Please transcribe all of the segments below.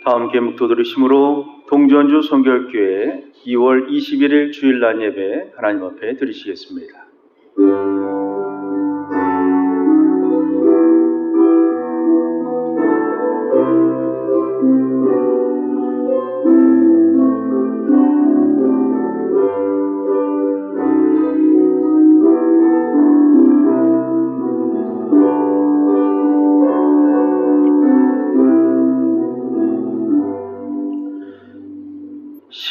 다 함께 묵도 들으심으로 동전주 성결교회 2월 21일 주일날 예배 하나님 앞에 드리시겠습니다.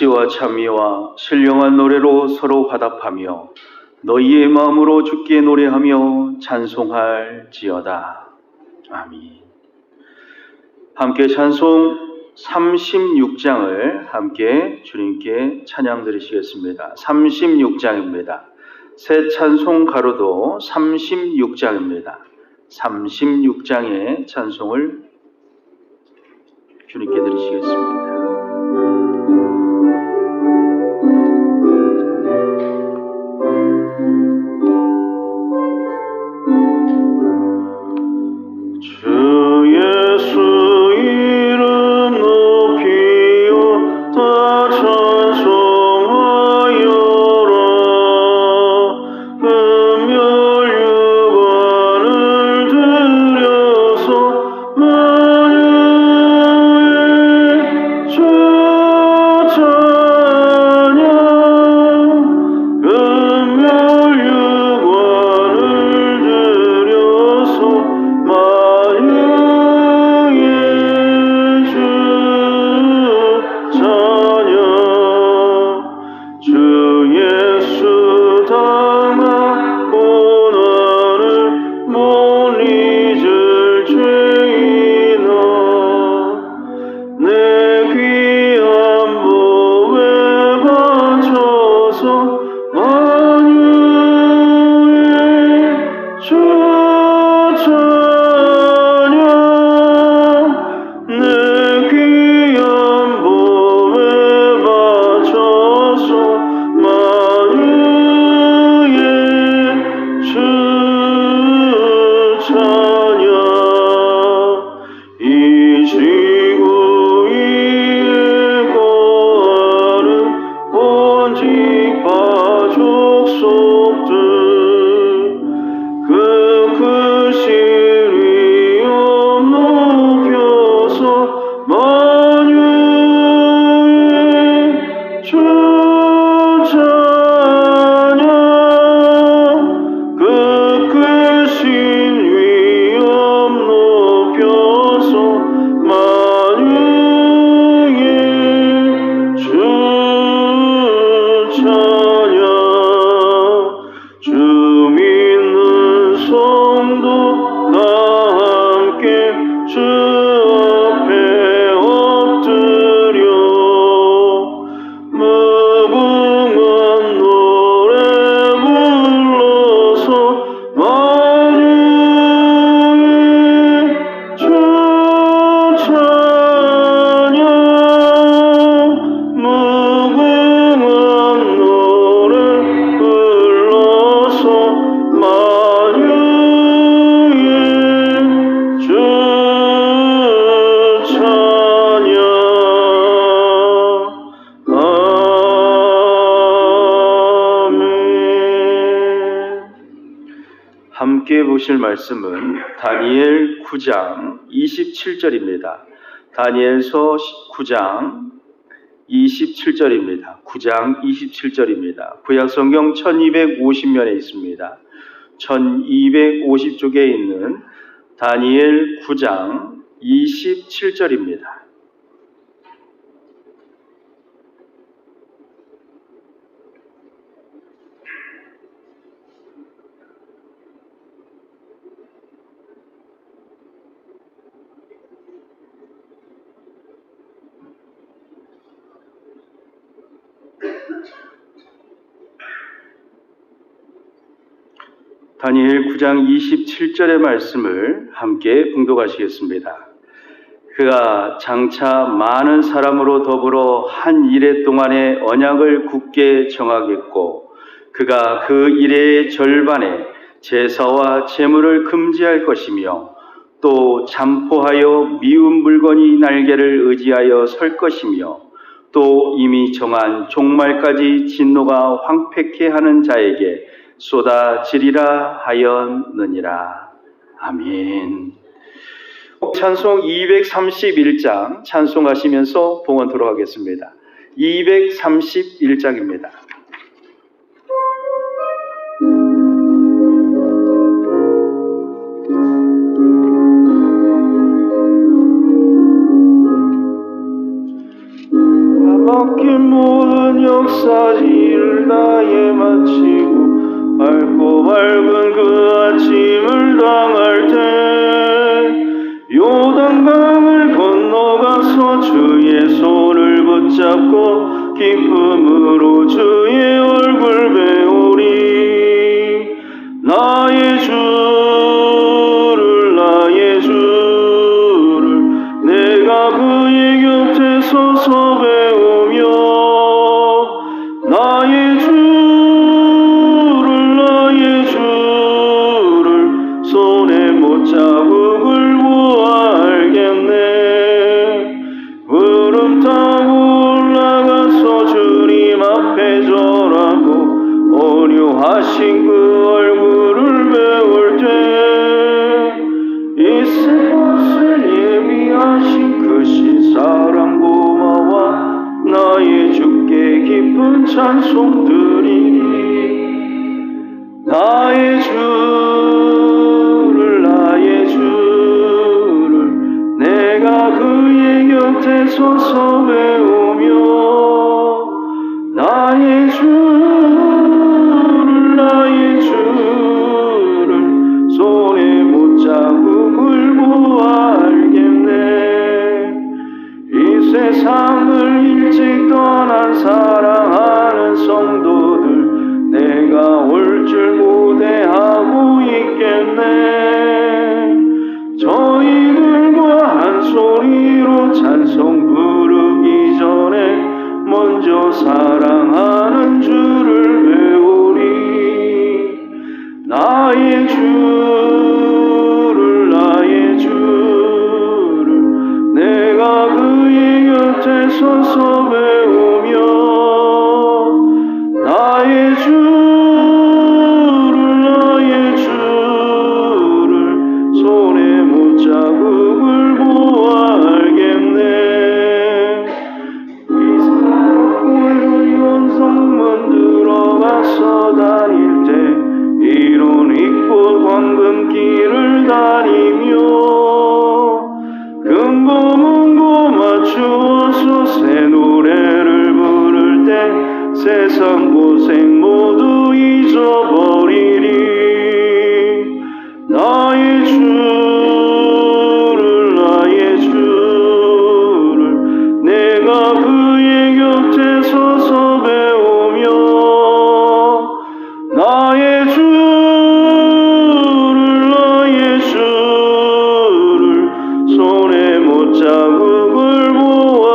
시와 찬미와 신령한 노래로 서로 화답하며 너희의 마음으로 주께 노래하며 찬송할지어다. 아멘. 함께 찬송 36장을 함께 주님께 찬양 드리시겠습니다. 36장입니다. 새 찬송 가로도 36장입니다. 36장의 찬송을 주님께 드리시겠습니다. 함께 보실 말씀은 다니엘 9장 27절입니다. 다니엘서 9장 27절입니다. 9장 27절입니다. 구약성경 1250면에 있습니다. 1250쪽에 있는 다니엘 9장 27절입니다. 다니엘 9장 27절의 말씀을 함께 봉독하시겠습니다. 그가 장차 많은 사람으로 더불어 한 이레 동안의 언약을 굳게 정하겠고 그가 그 이레의 절반에 제사와 제물을 금지할 것이며 또 잠포하여 미운 물건이 날개를 의지하여 설 것이며 또 이미 정한 종말까지 진노가 황폐케 하는 자에게 쏟아지리라 하였느니라. 아멘. 찬송 231장 찬송하시면서 봉헌토록 하겠습니다. 231장입니다. 바뀐 모든 역사를 다해 마치고 밝고 밝은 그 아침을 당할 때 요단강을 건너가서 주의 손을 붙잡고 기쁨으로 주의 얼굴 배우리. 나의 주를 내가 그의 곁에 서서 배우며 나의 주를 손에 못자국을 보아 알겠네. 구름 타고 올라가서 주님 앞에 절하고 온유하신 그 얼굴을 배울 때 이 새 것을 예비하신 그 신사랑 고마워 나의 주께 기쁜 찬송드리니. 나의 주를 내가 그의 곁에 서서 배우며 나의 주를 손에 못자국을 보아 알겠네. 이 세상을 일찍 떠난 사랑하는 성도들 내가 올 줄 고대하고 있겠네. 저희들과 한 소리로 찬송 부르기 전에 먼저 사랑하는 주를 배우리. 나의 주를 내가 그의 곁에 서서 배우며 나의 주를 손에 못자국을 보아 알겠네. 이 사랑을 연성문 들어가서 다닐 때 이룬 이꽃 황금길을 다니며 금고문고 맞추어서 새 노래를 부를 때 세상 고생 모두 잊어버리리. 나의 주를 내가 그의 곁에 서서 배우며 나의 주를 손에 못자국을 보아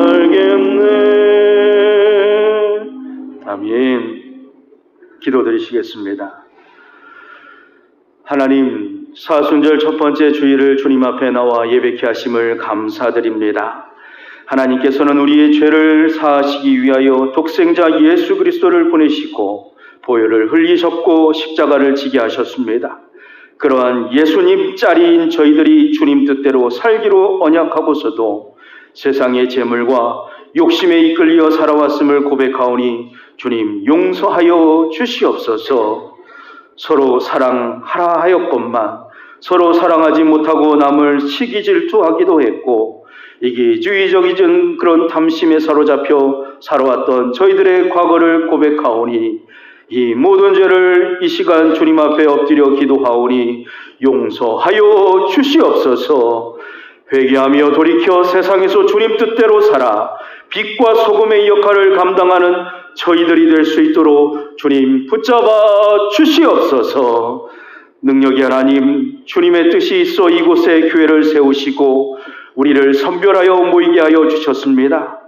알겠네. 아멘. 기도드리시겠습니다. 하나님, 사순절 첫 번째 주일을 주님 앞에 나와 예배케 하심을 감사드립니다. 하나님께서는 우리의 죄를 사하시기 위하여 독생자 예수 그리스도를 보내시고 보혈을 흘리셨고 십자가를 지게 하셨습니다. 그러한 예수님 짤인 저희들이 주님 뜻대로 살기로 언약하고서도 세상의 재물과 욕심에 이끌려 살아왔음을 고백하오니 주님 용서하여 주시옵소서. 서로 사랑하라 하였건만 서로 사랑하지 못하고 남을 시기 질투하기도 했고 이기주의적인 그런 탐심에 사로잡혀 살아왔던 저희들의 과거를 고백하오니 이 모든 죄를 이 시간 주님 앞에 엎드려 기도하오니 용서하여 주시옵소서. 회개하며 돌이켜 세상에서 주님 뜻대로 살아 빛과 소금의 역할을 감당하는 저희들이 될 수 있도록 주님 붙잡아 주시옵소서. 능력의 하나님, 주님의 뜻이 있어 이곳에 교회를 세우시고 우리를 선별하여 모이게 하여 주셨습니다.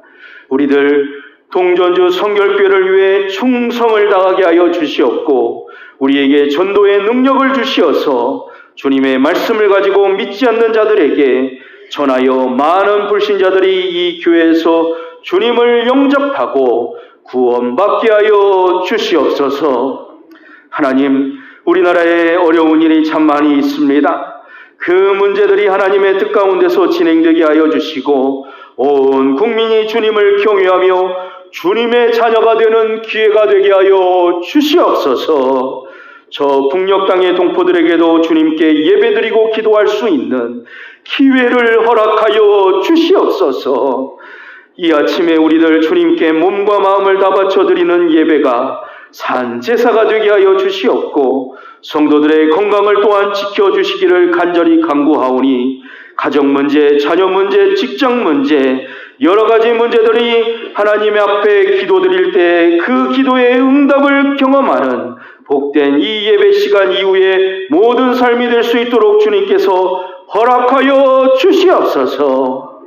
우리들 동전주 성결교회를 위해 충성을 다하게 하여 주시옵고 우리에게 전도의 능력을 주시어서 주님의 말씀을 가지고 믿지 않는 자들에게 전하여 많은 불신자들이 이 교회에서 주님을 영접하고 구원받게 하여 주시옵소서. 하나님, 우리나라에 어려운 일이 참 많이 있습니다. 그 문제들이 하나님의 뜻 가운데서 진행되게 하여 주시고 온 국민이 주님을 경외하며 주님의 자녀가 되는 기회가 되게 하여 주시옵소서. 저 북녘 땅의 동포들에게도 주님께 예배드리고 기도할 수 있는 기회를 허락하여 주시옵소서. 이 아침에 우리들 주님께 몸과 마음을 다 바쳐드리는 예배가 산제사가 되게 하여 주시옵고 성도들의 건강을 또한 지켜주시기를 간절히 간구하오니 가정 문제, 자녀 문제, 직장 문제, 여러 가지 문제들이 하나님의 앞에 기도드릴 때 그 기도의 응답을 경험하는 복된 이 예배 시간 이후에 모든 삶이 될 수 있도록 주님께서 허락하여 주시옵소서.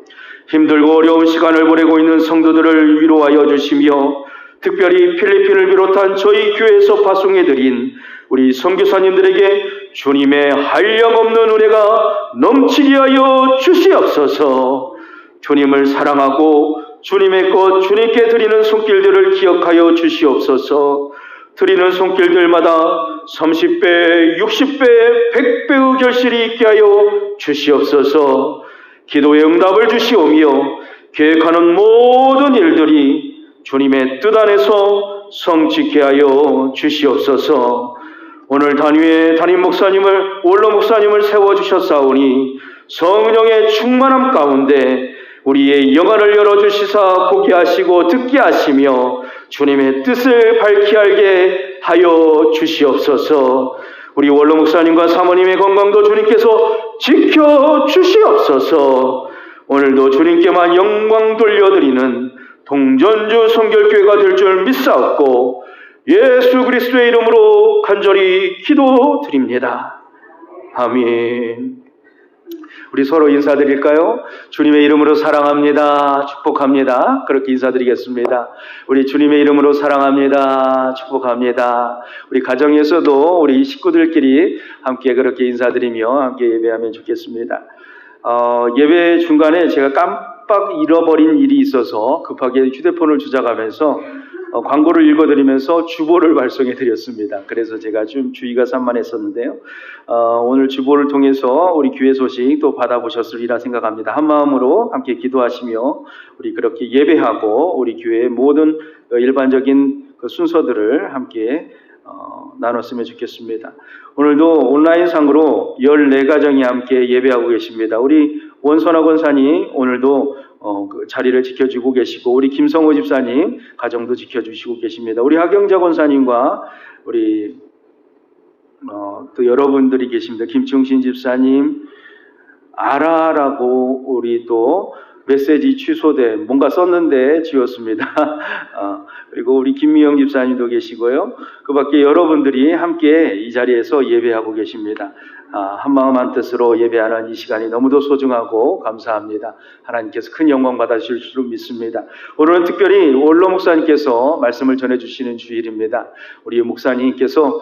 힘들고 어려운 시간을 보내고 있는 성도들을 위로하여 주시며 특별히 필리핀을 비롯한 저희 교회에서 파송해드린 우리 선교사님들에게 주님의 한량없는 은혜가 넘치게 하여 주시옵소서. 주님을 사랑하고 주님의 것 주님께 드리는 손길들을 기억하여 주시옵소서. 드리는 손길들마다 30배, 60배, 100배의 결실이 있게 하여 주시옵소서. 기도의 응답을 주시오며 계획하는 모든 일들이 주님의 뜻 안에서 성취케 하여 주시옵소서. 오늘 단위의 담임 목사님을, 원로 목사님을 세워주셨사오니 성령의 충만함 가운데 우리의 영안을 열어주시사 보게 하시고 듣게 하시며 주님의 뜻을 밝히 알게 하여 주시옵소서. 우리 원로 목사님과 사모님의 건강도 주님께서 지켜주시옵소서. 오늘도 주님께만 영광 돌려드리는 동전주 성결교회가 될 줄 믿사옵고 예수 그리스도의 이름으로 간절히 기도드립니다. 아멘. 우리 서로 인사드릴까요? 주님의 이름으로 사랑합니다. 축복합니다. 그렇게 인사드리겠습니다. 우리 주님의 이름으로 사랑합니다. 축복합니다. 우리 가정에서도 우리 식구들끼리 함께 그렇게 인사드리며 함께 예배하면 좋겠습니다. 예배 중간에 제가 깜빡 잃어버린 일이 있어서 급하게 휴대폰을 조작하면서 광고를 읽어드리면서 주보를 발송해 드렸습니다. 그래서 제가 좀 주의가 산만했었는데요. 오늘 주보를 통해서 우리 교회 소식 또 받아보셨으리라 생각합니다. 한마음으로 함께 기도하시며 우리 그렇게 예배하고 우리 교회의 모든 일반적인 그 순서들을 함께 나눴으면 좋겠습니다. 오늘도 온라인상으로 14가정이 함께 예배하고 계십니다. 우리 원선화 권사님 오늘도 그 자리를 지켜주고 계시고 우리 김성호 집사님 가정도 지켜주시고 계십니다. 우리 하경자 권사님과 우리 또 여러분들이 계십니다. 김충신 집사님, 아라라고 우리 또 메시지 취소된 뭔가 썼는데 지웠습니다. 그리고 우리 김미영 집사님도 계시고요. 그 밖에 여러분들이 함께 이 자리에서 예배하고 계십니다. 한마음 한뜻으로 예배하는 이 시간이 너무도 소중하고 감사합니다. 하나님께서 큰 영광 받아주실 줄 믿습니다. 오늘은 특별히 원로 목사님께서 말씀을 전해주시는 주일입니다. 우리 목사님께서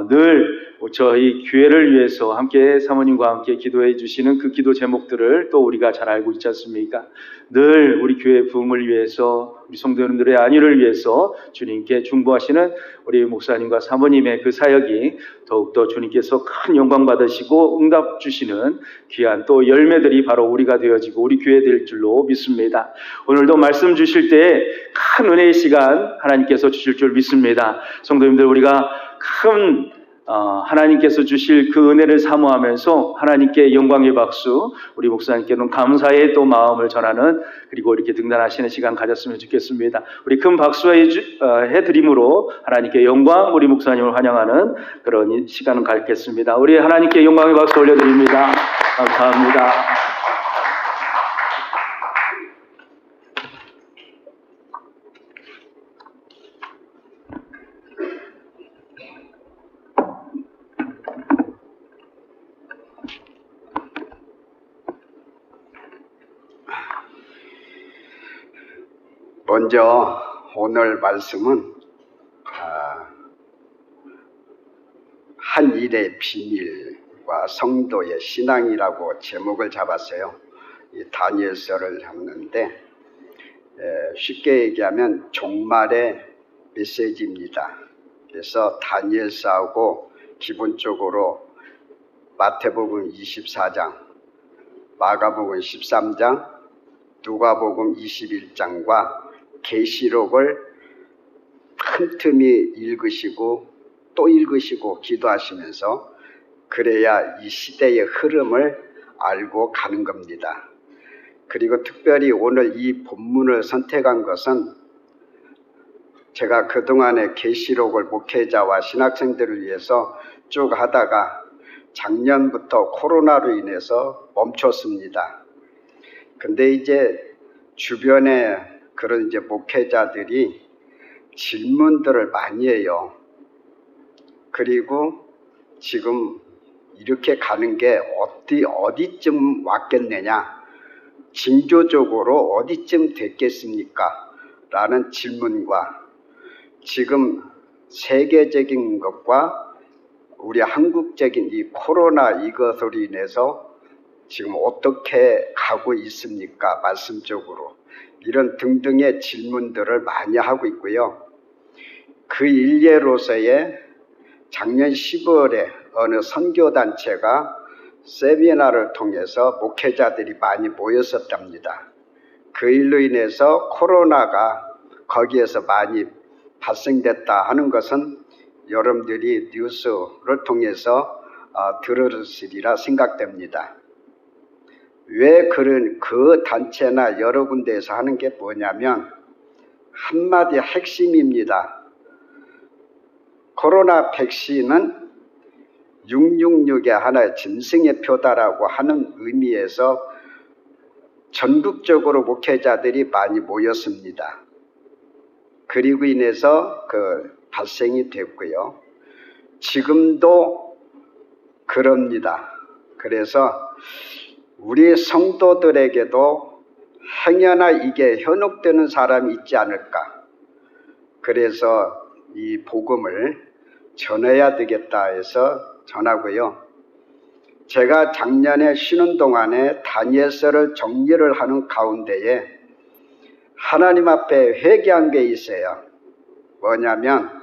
늘 저희 교회를 위해서 함께 사모님과 함께 기도해 주시는 그 기도 제목들을 또 우리가 잘 알고 있지 않습니까? 늘 우리 교회 부흥을 위해서 우리 성도님들의 안위를 위해서 주님께 중보하시는 우리 목사님과 사모님의 그 사역이 더욱더 주님께서 큰 영광 받으시고 응답 주시는 귀한 또 열매들이 바로 우리가 되어지고 우리 교회 될 줄로 믿습니다. 오늘도 말씀 주실 때 큰 은혜의 시간 하나님께서 주실 줄 믿습니다. 성도님들 우리가 큰 하나님께서 주실 그 은혜를 사모하면서 하나님께 영광의 박수, 우리 목사님께는 감사의 또 마음을 전하는 그리고 이렇게 등단하시는 시간 가졌으면 좋겠습니다. 우리 큰 박수 해드림으로 하나님께 영광, 우리 목사님을 환영하는 그런 시간을 갖겠습니다. 우리 하나님께 영광의 박수 올려드립니다. 감사합니다. 먼저 오늘 말씀은 한 일의 비밀 성도의 신앙이라고 제목을 잡았어요. 이 다니엘서를 잡는데 쉽게 얘기하면 종말의 메시지입니다. 그래서 다니엘서하고 기본적으로 마태복음 24장, 마가복음 13장, 누가복음 21장과 계시록을 틈틈이 읽으시고 또 읽으시고 기도하시면서 그래야 이 시대의 흐름을 알고 가는 겁니다. 그리고 특별히 오늘 이 본문을 선택한 것은 제가 그동안에 계시록을 목회자와 신학생들을 위해서 쭉 하다가 작년부터 코로나로 인해서 멈췄습니다. 근데 이제 주변에 그런 이제 목회자들이 질문들을 많이 해요. 그리고 지금 이렇게 가는 게 어디쯤 왔겠느냐, 징조적으로 어디쯤 됐겠습니까? 라는 질문과 지금 세계적인 것과 우리 한국적인 이 코로나 이것으로 인해서 지금 어떻게 가고 있습니까? 말씀적으로 이런 등등의 질문들을 많이 하고 있고요. 그 일례로서의 작년 12월에 어느 선교단체가 세미나를 통해서 목회자들이 많이 모였었답니다. 그 일로 인해서 코로나가 거기에서 많이 발생됐다 하는 것은 여러분들이 뉴스를 통해서 들으시리라 생각됩니다. 왜 그 단체나 여러 군데에서 하는 게 뭐냐면 한마디 핵심입니다. 코로나 백신은 666의 하나의 짐승의 표다라고 하는 의미에서 전국적으로 목회자들이 많이 모였습니다. 그리고 인해서 발생이 됐고요. 지금도 그럽니다. 그래서 우리 성도들에게도 행여나 이게 현혹되는 사람이 있지 않을까. 그래서 이 복음을 전해야 되겠다 해서 전하고요. 제가 작년에 쉬는 동안에 다니엘서를 정리를 하는 가운데에 하나님 앞에 회개한 게 있어요. 뭐냐면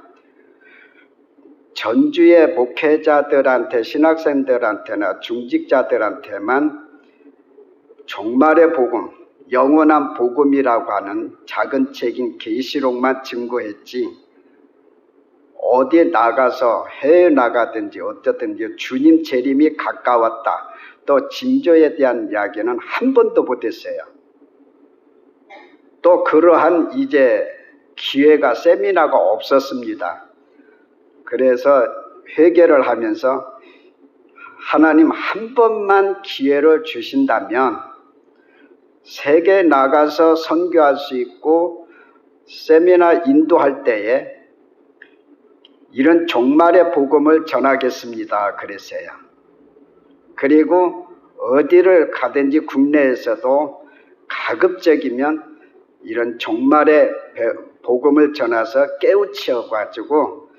전주의 목회자들한테, 신학생들한테나 중직자들한테만 종말의 복음, 영원한 복음이라고 하는 작은 책인 계시록만 증거했지 어디에 나가서 해외 나가든지 어쨌든지 주님 재림이 가까웠다, 또 징조에 대한 이야기는 한 번도 못했어요. 또 그러한 이제 기회가 세미나가 없었습니다. 그래서 회개를 하면서 하나님 한 번만 기회를 주신다면 세계에 나가서 선교할 수 있고 세미나 인도할 때에 이런 종말의 복음을 전하겠습니다. 그랬어요. 그리고 어디를 가든지 국내에서도 가급적이면 이런 종말의 복음을 전해서 깨우쳐가지고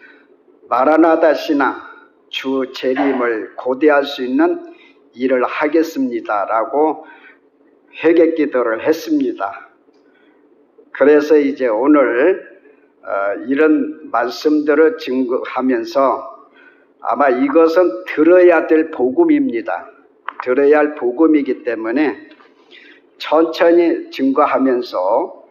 마라나다 신앙, 주 재림을 고대할 수 있는 일을 하겠습니다라고 회개 기도를 했습니다. 그래서 이제 오늘 이런 말씀들을 증거하면서 아마 이것은 들어야 될 복음입니다. 들어야 할 복음이기 때문에 천천히 증거하면서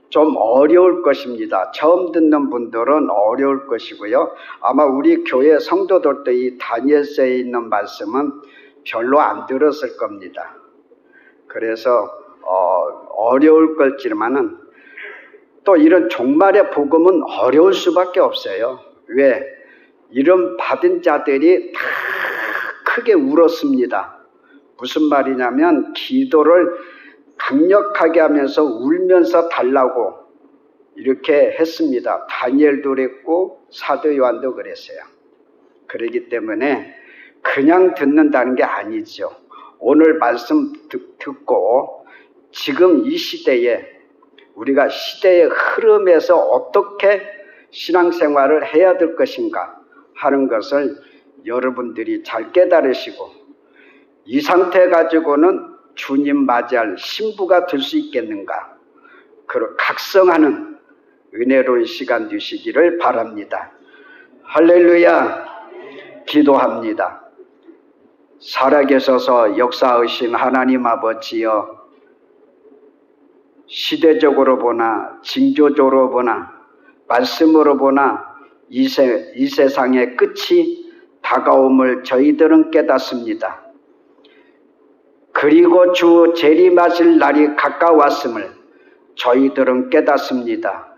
좀 어려울 것입니다. 처음 듣는 분들은 어려울 것이고요. 아마 우리 교회 성도들도 이 다니엘서에 있는 말씀은 별로 안 들었을 겁니다. 그래서 어려울 것이지만은 또 이런 종말의 복음은 어려울 수밖에 없어요. 왜? 이런 받은 자들이 다 크게 울었습니다. 무슨 말이냐면 기도를 강력하게 하면서 울면서 달라고 이렇게 했습니다. 다니엘도 그랬고 사도 요한도 그랬어요. 그렇기 때문에 그냥 듣는다는 게 아니죠. 오늘 말씀 듣고 지금 이 시대에 우리가 시대의 흐름에서 어떻게 신앙생활을 해야 될 것인가 하는 것을 여러분들이 잘 깨달으시고 이 상태 가지고는 주님 맞이할 신부가 될 수 있겠는가? 그런 각성하는 은혜로운 시간 되시기를 바랍니다. 할렐루야. 기도합니다. 살아계셔서 역사하신 하나님 아버지여, 시대적으로 보나 징조적으로 보나 말씀으로 보나 이 세상의 끝이 다가옴을 저희들은 깨닫습니다. 그리고 주 재림하실 날이 가까웠음을 저희들은 깨닫습니다.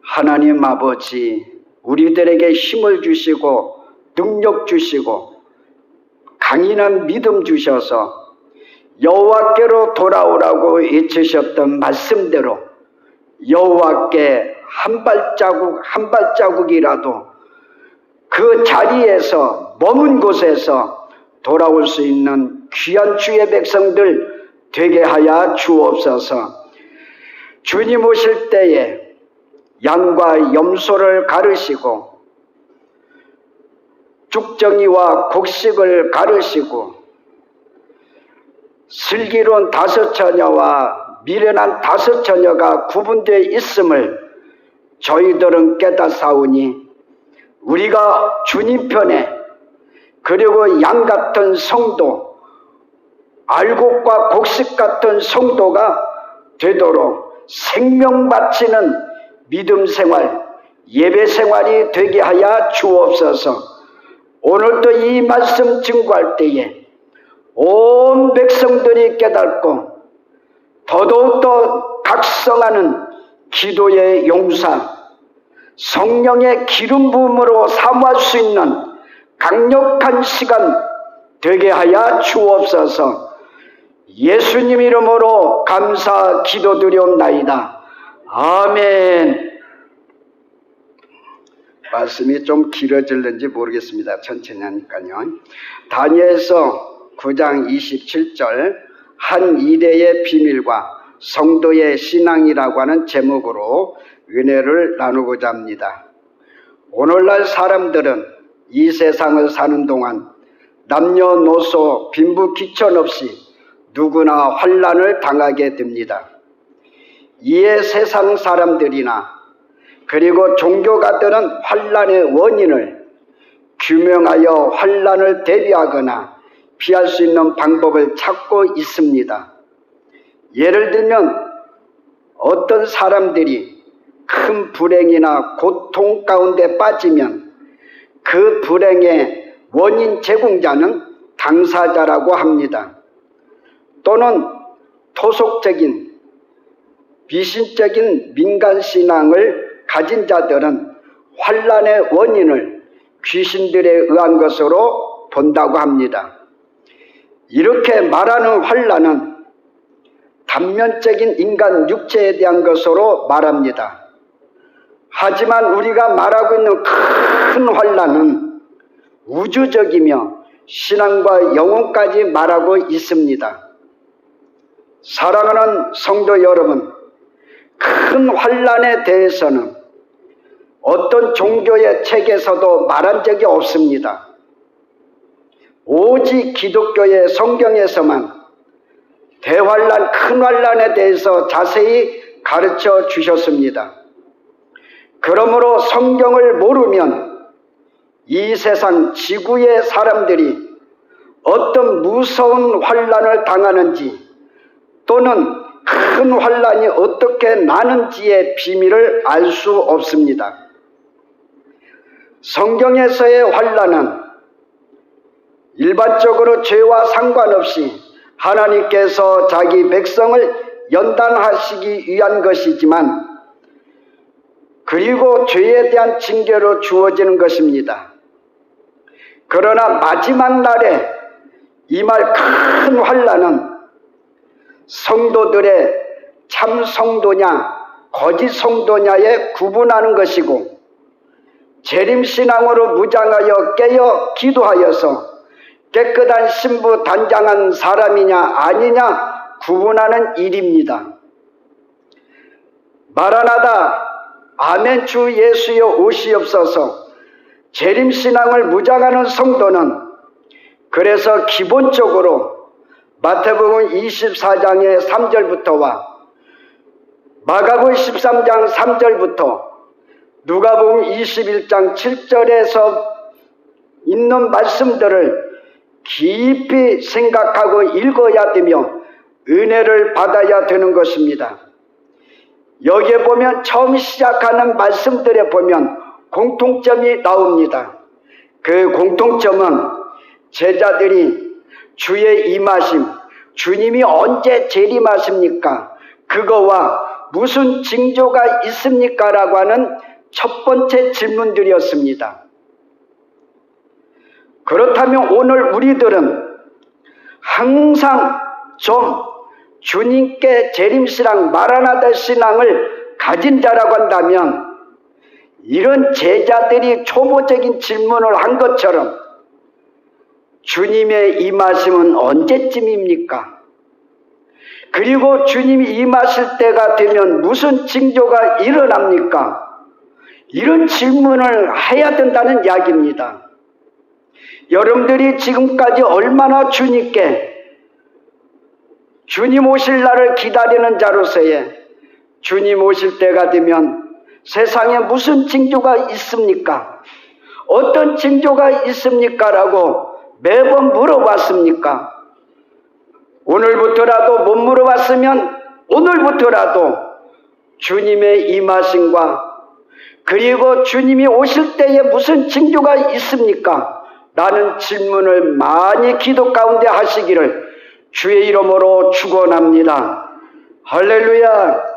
하나님 아버지, 우리들에게 힘을 주시고 능력 주시고 강인한 믿음 주셔서 여호와께로 돌아오라고 외치셨던 말씀대로 여호와께 한 발자국이라도 그 자리에서 머문 곳에서 돌아올 수 있는 귀한 주의 백성들 되게 하여 주옵소서. 주님 오실 때에 양과 염소를 가르시고 죽정이와 곡식을 가르시고 슬기로운 5처녀와 미련한 5처녀가 구분되어 있음을 저희들은 깨닫사오니 우리가 주님 편에 그리고 양 같은 성도, 알곡과 곡식 같은 성도가 되도록 생명 바치는 믿음 생활, 예배 생활이 되게 하여 주옵소서. 오늘도 이 말씀 증거할 때에 온 백성들이 깨닫고 더더욱더 각성하는 기도의 용사, 성령의 기름 부음으로 사모할 수 있는 강력한 시간 되게 하여 주옵소서. 예수님 이름으로 감사 기도드리옵나이다. 아멘. 말씀이 좀 길어질는지 모르겠습니다. 천천히 하니까요. 다니엘서 9장 27절 한 이대의 비밀과 성도의 신앙이라고 하는 제목으로 은혜를 나누고자 합니다. 오늘날 사람들은 이 세상을 사는 동안 남녀노소 빈부귀천 없이 누구나 환난을 당하게 됩니다. 이에 세상 사람들이나 그리고 종교가들은 환난의 원인을 규명하여 환난을 대비하거나 피할 수 있는 방법을 찾고 있습니다. 예를 들면 어떤 사람들이 큰 불행이나 고통 가운데 빠지면 그 불행의 원인 제공자는 당사자라고 합니다. 또는 토속적인 비신적인 민간신앙을 가진 자들은 환난의 원인을 귀신들에 의한 것으로 본다고 합니다. 이렇게 말하는 환난은 단면적인 인간 육체에 대한 것으로 말합니다. 하지만 우리가 말하고 있는 큰 환난은 우주적이며 신앙과 영혼까지 말하고 있습니다. 사랑하는 성도 여러분, 큰 환난에 대해서는 어떤 종교의 책에서도 말한 적이 없습니다. 오직 기독교의 성경에서만 대환난, 큰 환난에 대해서 자세히 가르쳐 주셨습니다. 그러므로 성경을 모르면 이 세상 지구의 사람들이 어떤 무서운 환난을 당하는지 또는 큰 환난이 어떻게 나는지의 비밀을 알 수 없습니다. 성경에서의 환난은 일반적으로 죄와 상관없이 하나님께서 자기 백성을 연단하시기 위한 것이지만 그리고 죄에 대한 징계로 주어지는 것입니다. 그러나 마지막 날에 임할 큰 환난은 성도들의 참 성도냐 거짓 성도냐에 구분하는 것이고 재림신앙으로 무장하여 깨어 기도하여서 깨끗한 신부 단장한 사람이냐 아니냐 구분하는 일입니다. 마라나다 아멘 주 예수여 오시옵소서. 재림신앙을 무장하는 성도는 그래서 기본적으로 마태복음 24장의 3절부터와 마가복음 13장 3절부터 누가복음 21장 7절에서 있는 말씀들을 깊이 생각하고 읽어야 되며 은혜를 받아야 되는 것입니다. 여기에 보면 처음 시작하는 말씀들에 보면 공통점이 나옵니다. 그 공통점은 제자들이 주의 임하심, 주님이 언제 재림하십니까? 그거와 무슨 징조가 있습니까? 라고 하는 첫 번째 질문들이었습니다. 그렇다면 오늘 우리들은 항상 좀 주님께 재림신앙, 마라나다 신앙을 가진 자라고 한다면 이런 제자들이 초보적인 질문을 한 것처럼 주님의 임하심은 언제쯤입니까? 그리고 주님이 임하실 때가 되면 무슨 징조가 일어납니까? 이런 질문을 해야 된다는 이야기입니다. 여러분들이 지금까지 얼마나 주님께 주님 오실 날을 기다리는 자로서의 주님 오실 때가 되면 세상에 무슨 징조가 있습니까? 어떤 징조가 있습니까? 라고 매번 물어봤습니까? 오늘부터라도 못 물어봤으면 오늘부터라도 주님의 임하심과 그리고 주님이 오실 때에 무슨 징조가 있습니까? 라는 질문을 많이 기도 가운데 하시기를 주의 이름으로 축원합니다. 할렐루야.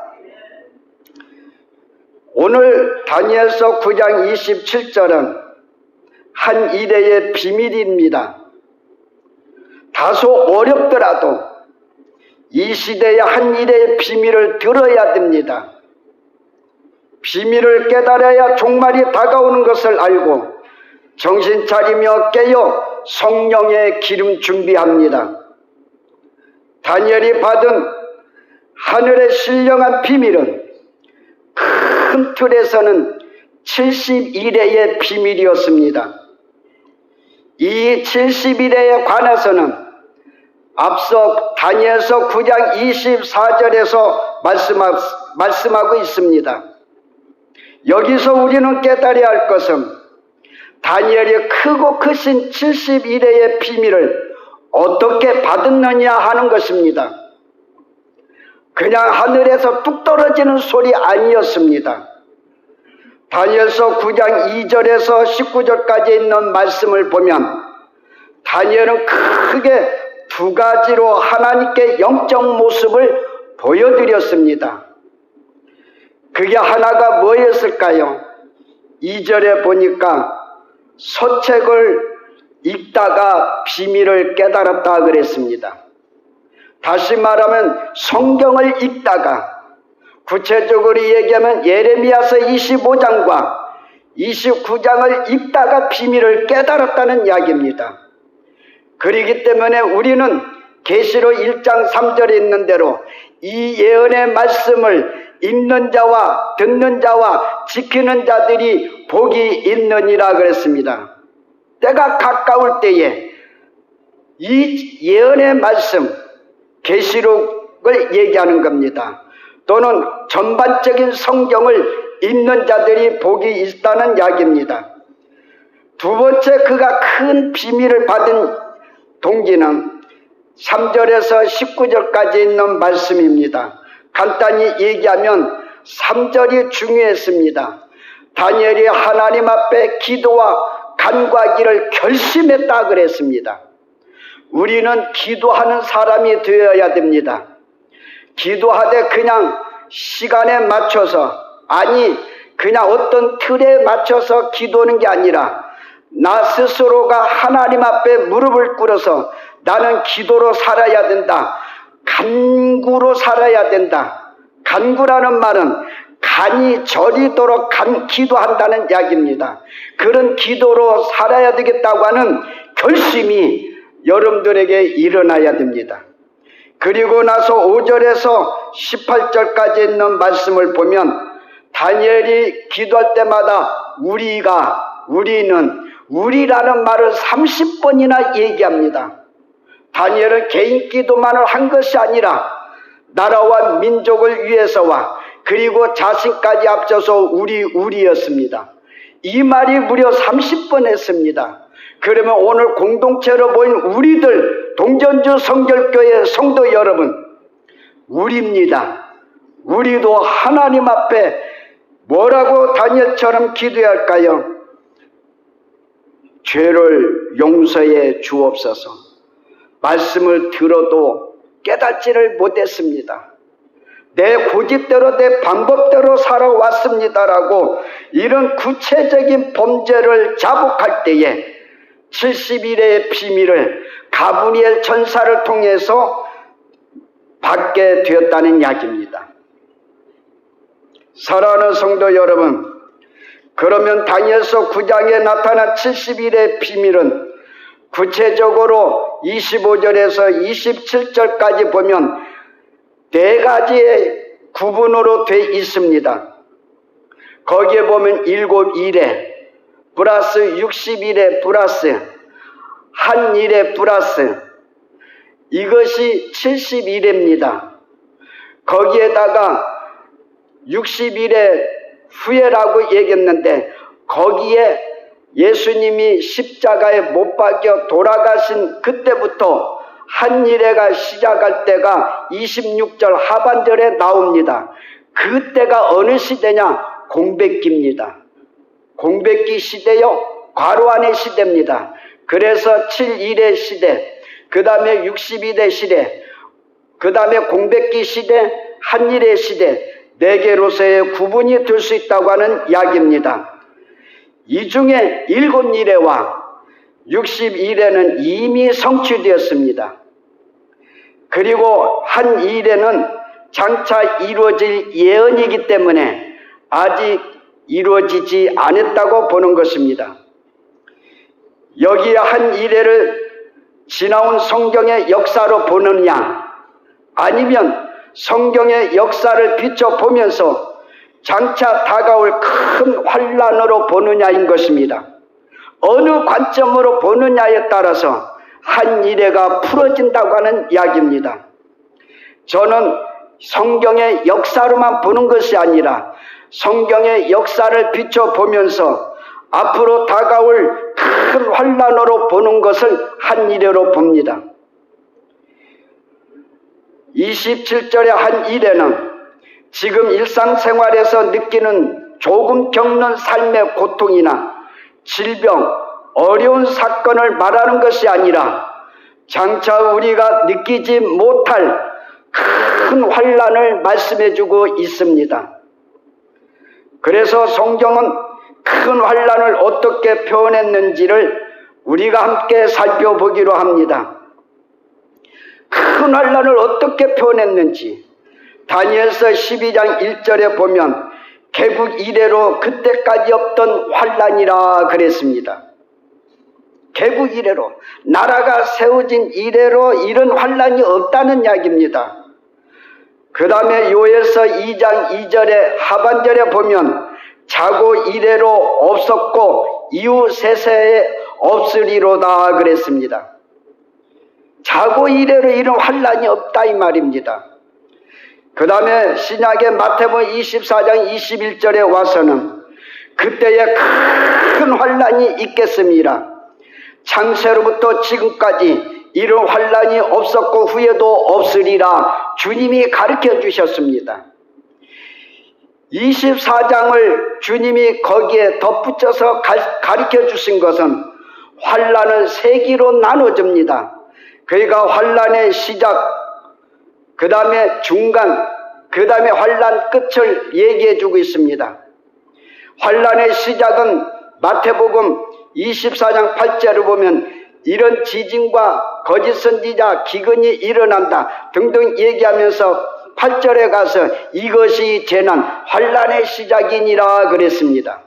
오늘 다니엘서 9장 27절은 한 일의 비밀입니다. 다소 어렵더라도 이 시대의 한 일의 비밀을 들어야 됩니다. 비밀을 깨달아야 종말이 다가오는 것을 알고 정신 차리며 깨어 성령의 기름 준비합니다. 다니엘이 받은 하늘의 신령한 비밀은 큰 틀에서는 70일의 비밀이었습니다. 이 70일에 관해서는 앞서 다니엘서 9장 24절에서 말씀하고 있습니다. 여기서 우리는 깨달아야 할 것은 다니엘이 크고 크신 70일의 비밀을 어떻게 받았느냐 하는 것입니다. 그냥 하늘에서 뚝 떨어지는 소리 아니었습니다. 다니엘서 9장 2절에서 19절까지 있는 말씀을 보면 다니엘은 크게 두 가지로 하나님께 영적 모습을 보여드렸습니다. 그게 하나가 뭐였을까요? 2절에 보니까 서책을 읽다가 비밀을 깨달았다 그랬습니다. 다시 말하면 성경을 읽다가 구체적으로 얘기하면 예레미야서 25장과 29장을 읽다가 비밀을 깨달았다는 이야기입니다. 그렇기 때문에 우리는 계시록 1장 3절에 있는 대로 이 예언의 말씀을 읽는 자와 듣는 자와 지키는 자들이 복이 있느니라 그랬습니다. 때가 가까울 때에 이 예언의 말씀 계시록을 얘기하는 겁니다. 또는 전반적인 성경을 읽는 자들이 복이 있다는 이야기입니다. 두 번째 그가 큰 비밀을 받은 동기는 3절에서 19절까지 있는 말씀입니다. 간단히 얘기하면 3절이 중요했습니다. 다니엘이 하나님 앞에 기도와 간구하기를 결심했다 그랬습니다. 우리는 기도하는 사람이 되어야 됩니다. 기도하되 그냥 시간에 맞춰서 그냥 어떤 틀에 맞춰서 기도하는 게 아니라 나 스스로가 하나님 앞에 무릎을 꿇어서 나는 기도로 살아야 된다. 간구로 살아야 된다. 간구라는 말은 간이 저리도록 기도한다는 이야기입니다. 그런 기도로 살아야 되겠다고 하는 결심이 여러분들에게 일어나야 됩니다. 그리고 나서 5절에서 18절까지 있는 말씀을 보면 다니엘이 기도할 때마다 우리가 우리라는 말을 30번이나 얘기합니다. 다니엘은 개인 기도만을 한 것이 아니라 나라와 민족을 위해서와 그리고 자신까지 앞서서 우리였습니다. 이 말이 무려 30번 했습니다. 그러면 오늘 공동체로 보인 우리들 동전주 성결교회 성도 여러분, 우리입니다. 우리도 하나님 앞에 뭐라고 다니엘처럼 기도해야 할까요? 죄를 용서해 주옵소서. 말씀을 들어도 깨닫지를 못했습니다. 내 고집대로 내 방법대로 살아왔습니다라고 이런 구체적인 범죄를 자복할 때에 70일의 비밀을 가브리엘 천사를 통해서 받게 되었다는 이야기입니다. 사랑하는 성도 여러분, 그러면 다니엘서 9장에 나타난 70일의 비밀은 구체적으로 25절에서 27절까지 보면 4가지의 구분으로 돼 있습니다. 거기에 보면 7일에 플러스 60일에 플러스 한 일에 플러스 이것이 70일입니다. 거기에다가 60일의 후회라고 얘기했는데 거기에 예수님이 십자가에 못 박혀 돌아가신 그때부터 한 일회가 시작할 때가 26절 하반절에 나옵니다. 그때가 어느 시대냐? 공백기입니다. 공백기 시대요, 과로안의 시대입니다. 그래서 7일의 시대, 그 다음에 62대 시대, 그 다음에 공백기 시대, 한일의 시대, 4개로서의 구분이 될 수 있다고 하는 이야기입니다. 이 중에 7일에와 60일에는 이미 성취되었습니다. 그리고 한 일에는 장차 이루어질 예언이기 때문에 아직 이루어지지 않았다고 보는 것입니다. 여기 한 일회를 지나온 성경의 역사로 보느냐, 아니면 성경의 역사를 비춰보면서 장차 다가올 큰 환란으로 보느냐인 것입니다. 어느 관점으로 보느냐에 따라서 한 일회가 풀어진다고 하는 이야기입니다. 저는 성경의 역사로만 보는 것이 아니라 성경의 역사를 비춰보면서 앞으로 다가올 큰 환란으로 보는 것을 한 일회로 봅니다. 27절의 한 일회는 지금 일상생활에서 느끼는 조금 겪는 삶의 고통이나 질병, 어려운 사건을 말하는 것이 아니라 장차 우리가 느끼지 못할 큰 환란을 말씀해주고 있습니다. 그래서 성경은 큰 환란을 어떻게 표현했는지를 우리가 함께 살펴보기로 합니다. 큰 환란을 어떻게 표현했는지 다니엘서 12장 1절에 보면 개국 이래로 그때까지 없던 환란이라 그랬습니다. 개국 이래로, 나라가 세워진 이래로 이런 환란이 없다는 이야기입니다. 그 다음에 요엘서 2장 2절에 하반절에 보면 자고 이래로 없었고 이후 세세에 없으리로다 그랬습니다. 자고 이래로 이런 환란이 없다 이 말입니다. 그 다음에 신약의 마태복음 24장 21절에 와서는 그때에 큰 환란이 있겠습니다. 창세로부터 지금까지 이런 환란이 없었고 후에도 없으리라 주님이 가르쳐 주셨습니다. 24장을 주님이 거기에 덧붙여서 가르쳐 주신 것은 환란을 3기로 나눠줍니다. 그러니까 환란의 시작, 그 다음에 중간, 그 다음에 환란 끝을 얘기해 주고 있습니다. 환란의 시작은 마태복음 24장 8절을 보면 이런 지진과 거짓 선지자 기근이 일어난다 등등 얘기하면서 8절에 가서 이것이 재난 환란의 시작이니라 그랬습니다.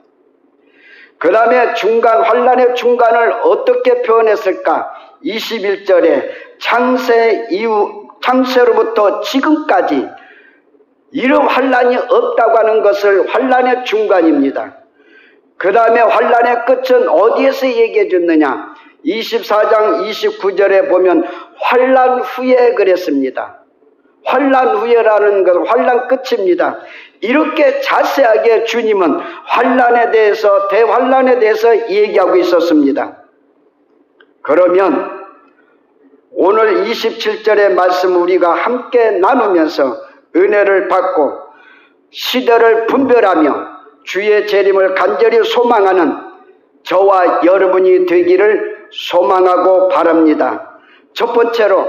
그 다음에 중간, 환란의 중간을 어떻게 표현했을까? 21절에 창세로부터 지금까지 이런 환란이 없다고 하는 것을 환란의 중간입니다. 그 다음에 환란의 끝은 어디에서 얘기해 줬느냐? 24장 29절에 보면 환란 후에 그랬습니다. 환란 후에라는 것은 환란 끝입니다. 이렇게 자세하게 주님은 환란에 대해서, 대환란에 대해서 얘기하고 있었습니다. 그러면 오늘 27절의 말씀 우리가 함께 나누면서 은혜를 받고 시대를 분별하며 주의 재림을 간절히 소망하는 저와 여러분이 되기를 소망하고 바랍니다. 첫 번째로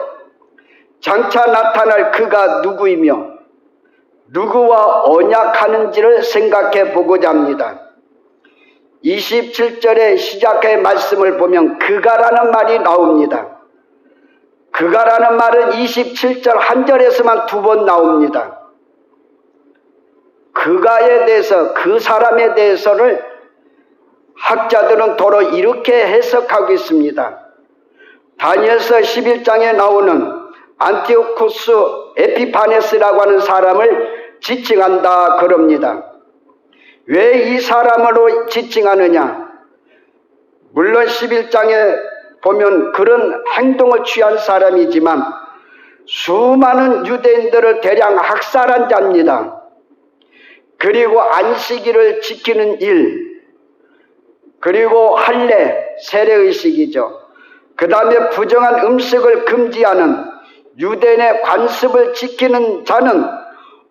장차 나타날 그가 누구이며 누구와 언약하는지를 생각해 보고자 합니다. 27절의 시작의 말씀을 보면 그가라는 말이 나옵니다. 그가라는 말은 27절 한 절에서만 2번 나옵니다. 그가에 대해서, 그 사람에 대해서를 학자들은 도로 이렇게 해석하고 있습니다. 다니엘서 11장에 나오는 안티오쿠스 에피파네스라고 하는 사람을 지칭한다 그럽니다. 왜 이 사람으로 지칭하느냐? 물론 11장에 보면 그런 행동을 취한 사람이지만 수많은 유대인들을 대량 학살한 자입니다. 그리고 안식일을 지키는 일, 그리고 할례, 세례의식이죠. 그 다음에 부정한 음식을 금지하는 유대인의 관습을 지키는 자는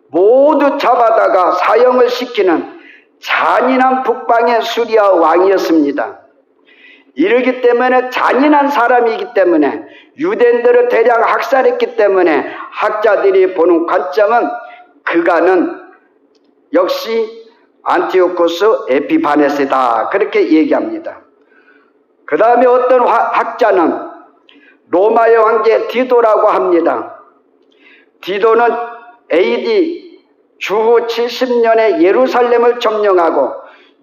모두 잡아다가 사형을 시키는 잔인한 북방의 수리아 왕이었습니다. 이러기 때문에 잔인한 사람이기 때문에 유대인들을 대량 학살했기 때문에 학자들이 보는 관점은 그가는 역시 안티오쿠스 에피파네스다 그렇게 얘기합니다. 그 다음에 어떤 학자는 로마의 황제 디도라고 합니다. 디도는 AD 주후 70년에 예루살렘을 점령하고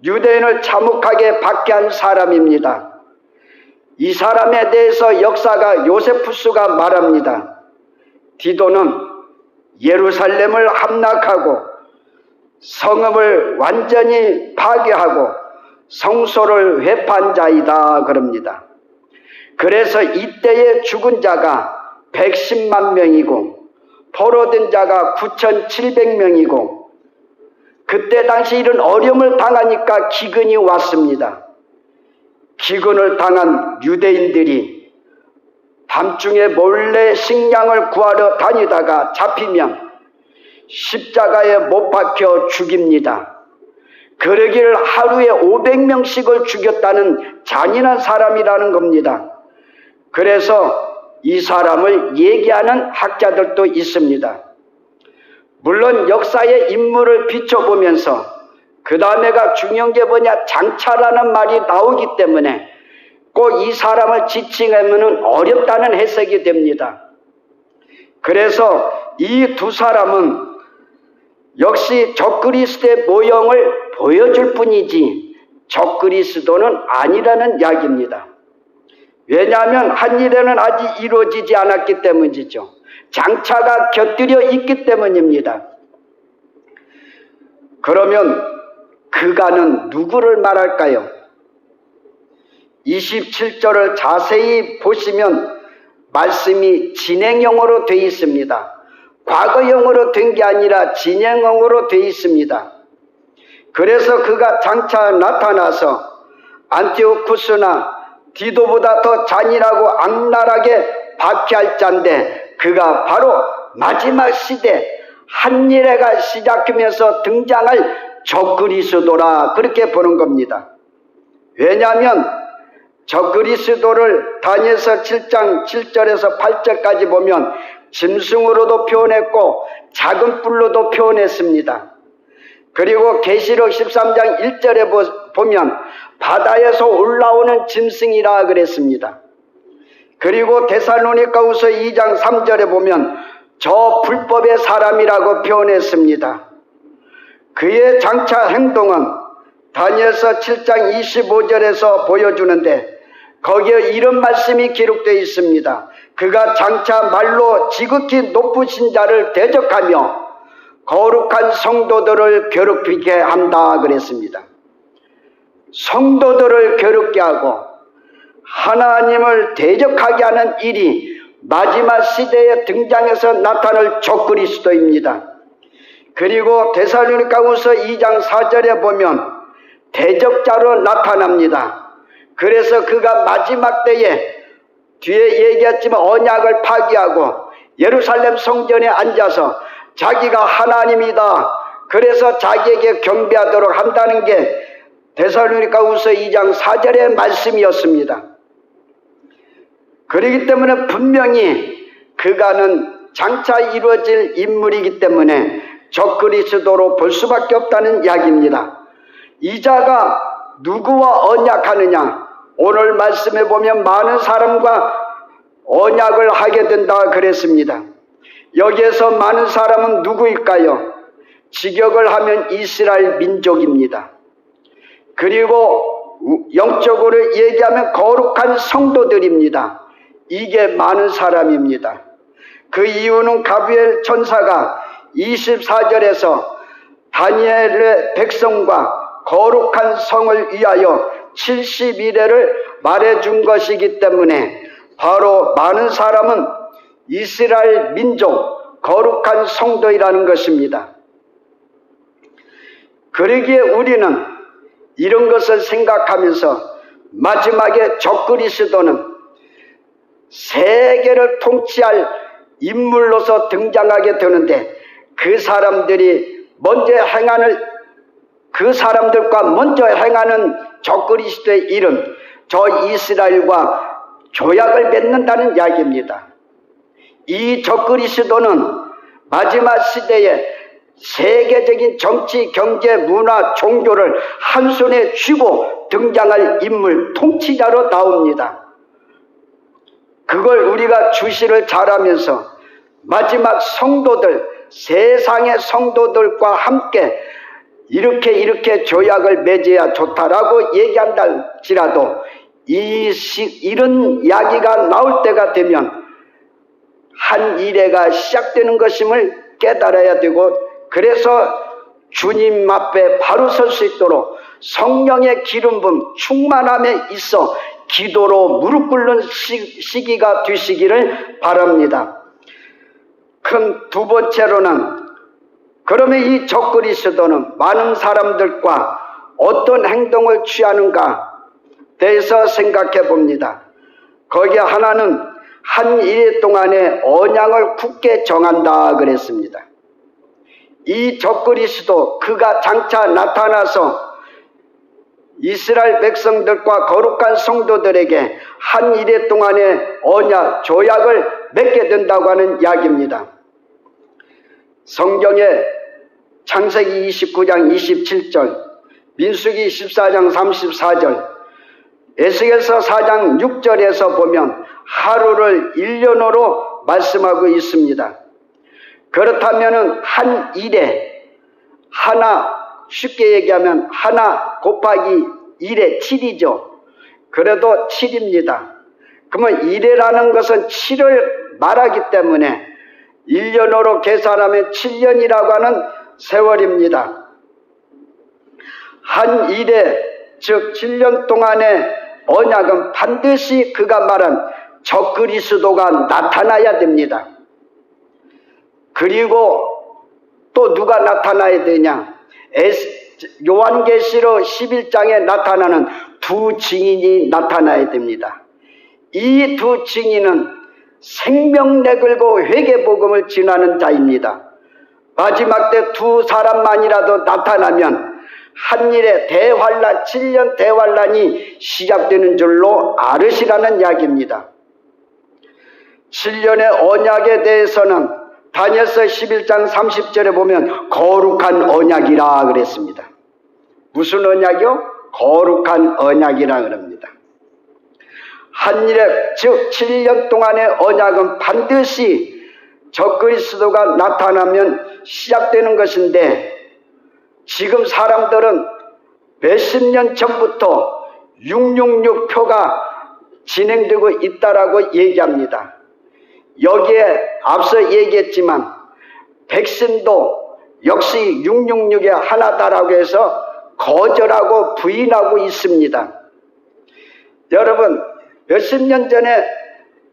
유대인을 참혹하게 박해한 사람입니다. 이 사람에 대해서 역사가 요세푸스가 말합니다. 디도는 예루살렘을 함락하고 성읍을 완전히 파괴하고 성소를 회파한 자이다 그럽니다. 그래서 이때의 죽은 자가 110만 명이고 포로된 자가 9,700명이고 그때 당시 이런 어려움을 당하니까 기근이 왔습니다. 기근을 당한 유대인들이 밤중에 몰래 식량을 구하러 다니다가 잡히면 십자가에 못 박혀 죽입니다. 그러기를 하루에 500명씩을 죽였다는 잔인한 사람이라는 겁니다. 그래서 이 사람을 얘기하는 학자들도 있습니다. 물론 역사의 인물을 비춰보면서 그 다음에가 중요한 게 뭐냐, 장차라는 말이 나오기 때문에 꼭 이 사람을 지칭하면 어렵다는 해석이 됩니다. 그래서 이 두 사람은 역시 적그리스도의 모형을 보여줄 뿐이지 적그리스도는 아니라는 이야기입니다. 왜냐하면 한 일에는 아직 이루어지지 않았기 때문이죠. 장차가 곁들여 있기 때문입니다. 그러면 그가는 누구를 말할까요? 27절을 자세히 보시면 말씀이 진행형으로 되어 있습니다. 과거형으로 된 게 아니라 진행형으로 되어 있습니다. 그래서 그가 장차 나타나서 안티오쿠스나 디도보다 더 잔인하고 악랄하게 박해할 자인데 그가 바로 마지막 시대 한일회가 시작하면서 등장할 적그리스도라 그렇게 보는 겁니다. 왜냐하면 적그리스도를 다니엘서 7장 7절에서 8절까지 보면 짐승으로도 표현했고 작은 뿔로도 표현했습니다. 그리고 계시록 13장 1절에 보면 바다에서 올라오는 짐승이라 그랬습니다. 그리고 데살로니가후서 2장 3절에 보면 저 불법의 사람이라고 표현했습니다. 그의 장차 행동은 다니엘서 7장 25절에서 보여주는데 거기에 이런 말씀이 기록되어 있습니다. 그가 장차 말로 지극히 높으신 자를 대적하며 거룩한 성도들을 괴롭히게 한다 그랬습니다. 성도들을 괴롭게 하고 하나님을 대적하게 하는 일이 마지막 시대에 등장해서 나타날 적그리스도입니다. 그리고 데살로니가후서 2장 4절에 보면 대적자로 나타납니다. 그래서 그가 마지막 때에 뒤에 얘기했지만 언약을 파기하고 예루살렘 성전에 앉아서 자기가 하나님이다, 그래서 자기에게 경배하도록 한다는 게 데살로니가후서 2장 4절의 말씀이었습니다. 그렇기 때문에 분명히 그가는 장차 이루어질 인물이기 때문에 적그리스도로 볼 수밖에 없다는 이야기입니다. 이 자가 누구와 언약하느냐? 오늘 말씀에 보면 많은 사람과 언약을 하게 된다 그랬습니다. 여기에서 많은 사람은 누구일까요? 직역을 하면 이스라엘 민족입니다. 그리고 영적으로 얘기하면 거룩한 성도들입니다. 이게 많은 사람입니다. 그 이유는 가브리엘 천사가 24절에서 다니엘의 백성과 거룩한 성을 위하여 70일을 말해준 것이기 때문에 바로 많은 사람은 이스라엘 민족 거룩한 성도이라는 것입니다. 그러기에 우리는 이런 것을 생각하면서 마지막에 적그리스도는 세계를 통치할 인물로서 등장하게 되는데 그 사람들과 먼저 행하는 적그리스도의 일은 저 이스라엘과 조약을 맺는다는 이야기입니다. 이 적그리스도는 마지막 시대에 세계적인 정치, 경제, 문화, 종교를 한 손에 쥐고 등장할 인물, 통치자로 나옵니다. 그걸 우리가 주시를 잘하면서 마지막 성도들, 세상의 성도들과 함께 이렇게 조약을 맺어야 좋다라고 얘기한다 할지라도 이런 이야기가 나올 때가 되면 한 이래가 시작되는 것임을 깨달아야 되고, 그래서 주님 앞에 바로 설 수 있도록 성령의 기름 부음 충만함에 있어 기도로 무릎 꿇는 시기가 되시기를 바랍니다. 그럼 두 번째로는, 그러면 이 적그리스도는 많은 사람들과 어떤 행동을 취하는가 대해서 생각해 봅니다. 거기에 하나는 한 일 동안의 언약을 굳게 정한다 그랬습니다. 이 적그리스도 그가 장차 나타나서 이스라엘 백성들과 거룩한 성도들에게 한 일회 동안의 언약, 조약을 맺게 된다고 하는 이야기입니다. 성경에 창세기 29장 27절, 민수기 14장 34절, 에스겔서 4장 6절에서 보면 하루를 1년으로 말씀하고 있습니다. 그렇다면 한 일에 하나, 쉽게 얘기하면 하나 곱하기 1에 7이죠. 그래도 7입니다. 그러면 1이라는 것은 7을 말하기 때문에 1년으로 계산하면 7년이라고 하는 세월입니다. 한 일에, 즉 7년 동안의 언약은 반드시 그가 말한 적그리스도가 나타나야 됩니다. 그리고 또 누가 나타나야 되냐? 요한계시록 11장에 나타나는 두 증인이 나타나야 됩니다. 이 두 증인은 생명 내걸고 회개복음을 전하는 자입니다. 마지막 때 두 사람만이라도 나타나면 한 일에 대환란, 7년 대환란이 시작되는 줄로 알으시라는 이야기입니다. 7년의 언약에 대해서는 다니엘서 11장 30절에 보면 거룩한 언약이라 그랬습니다. 무슨 언약이요? 거룩한 언약이라 그럽니다. 한 일에, 즉 7년 동안의 언약은 반드시 적그리스도가 나타나면 시작되는 것인데, 지금 사람들은 몇십 년 전부터 666표가 진행되고 있다라고 얘기합니다. 여기에 앞서 얘기했지만 백신도 역시 666의 하나다라고 해서 거절하고 부인하고 있습니다. 여러분, 몇십 년 전에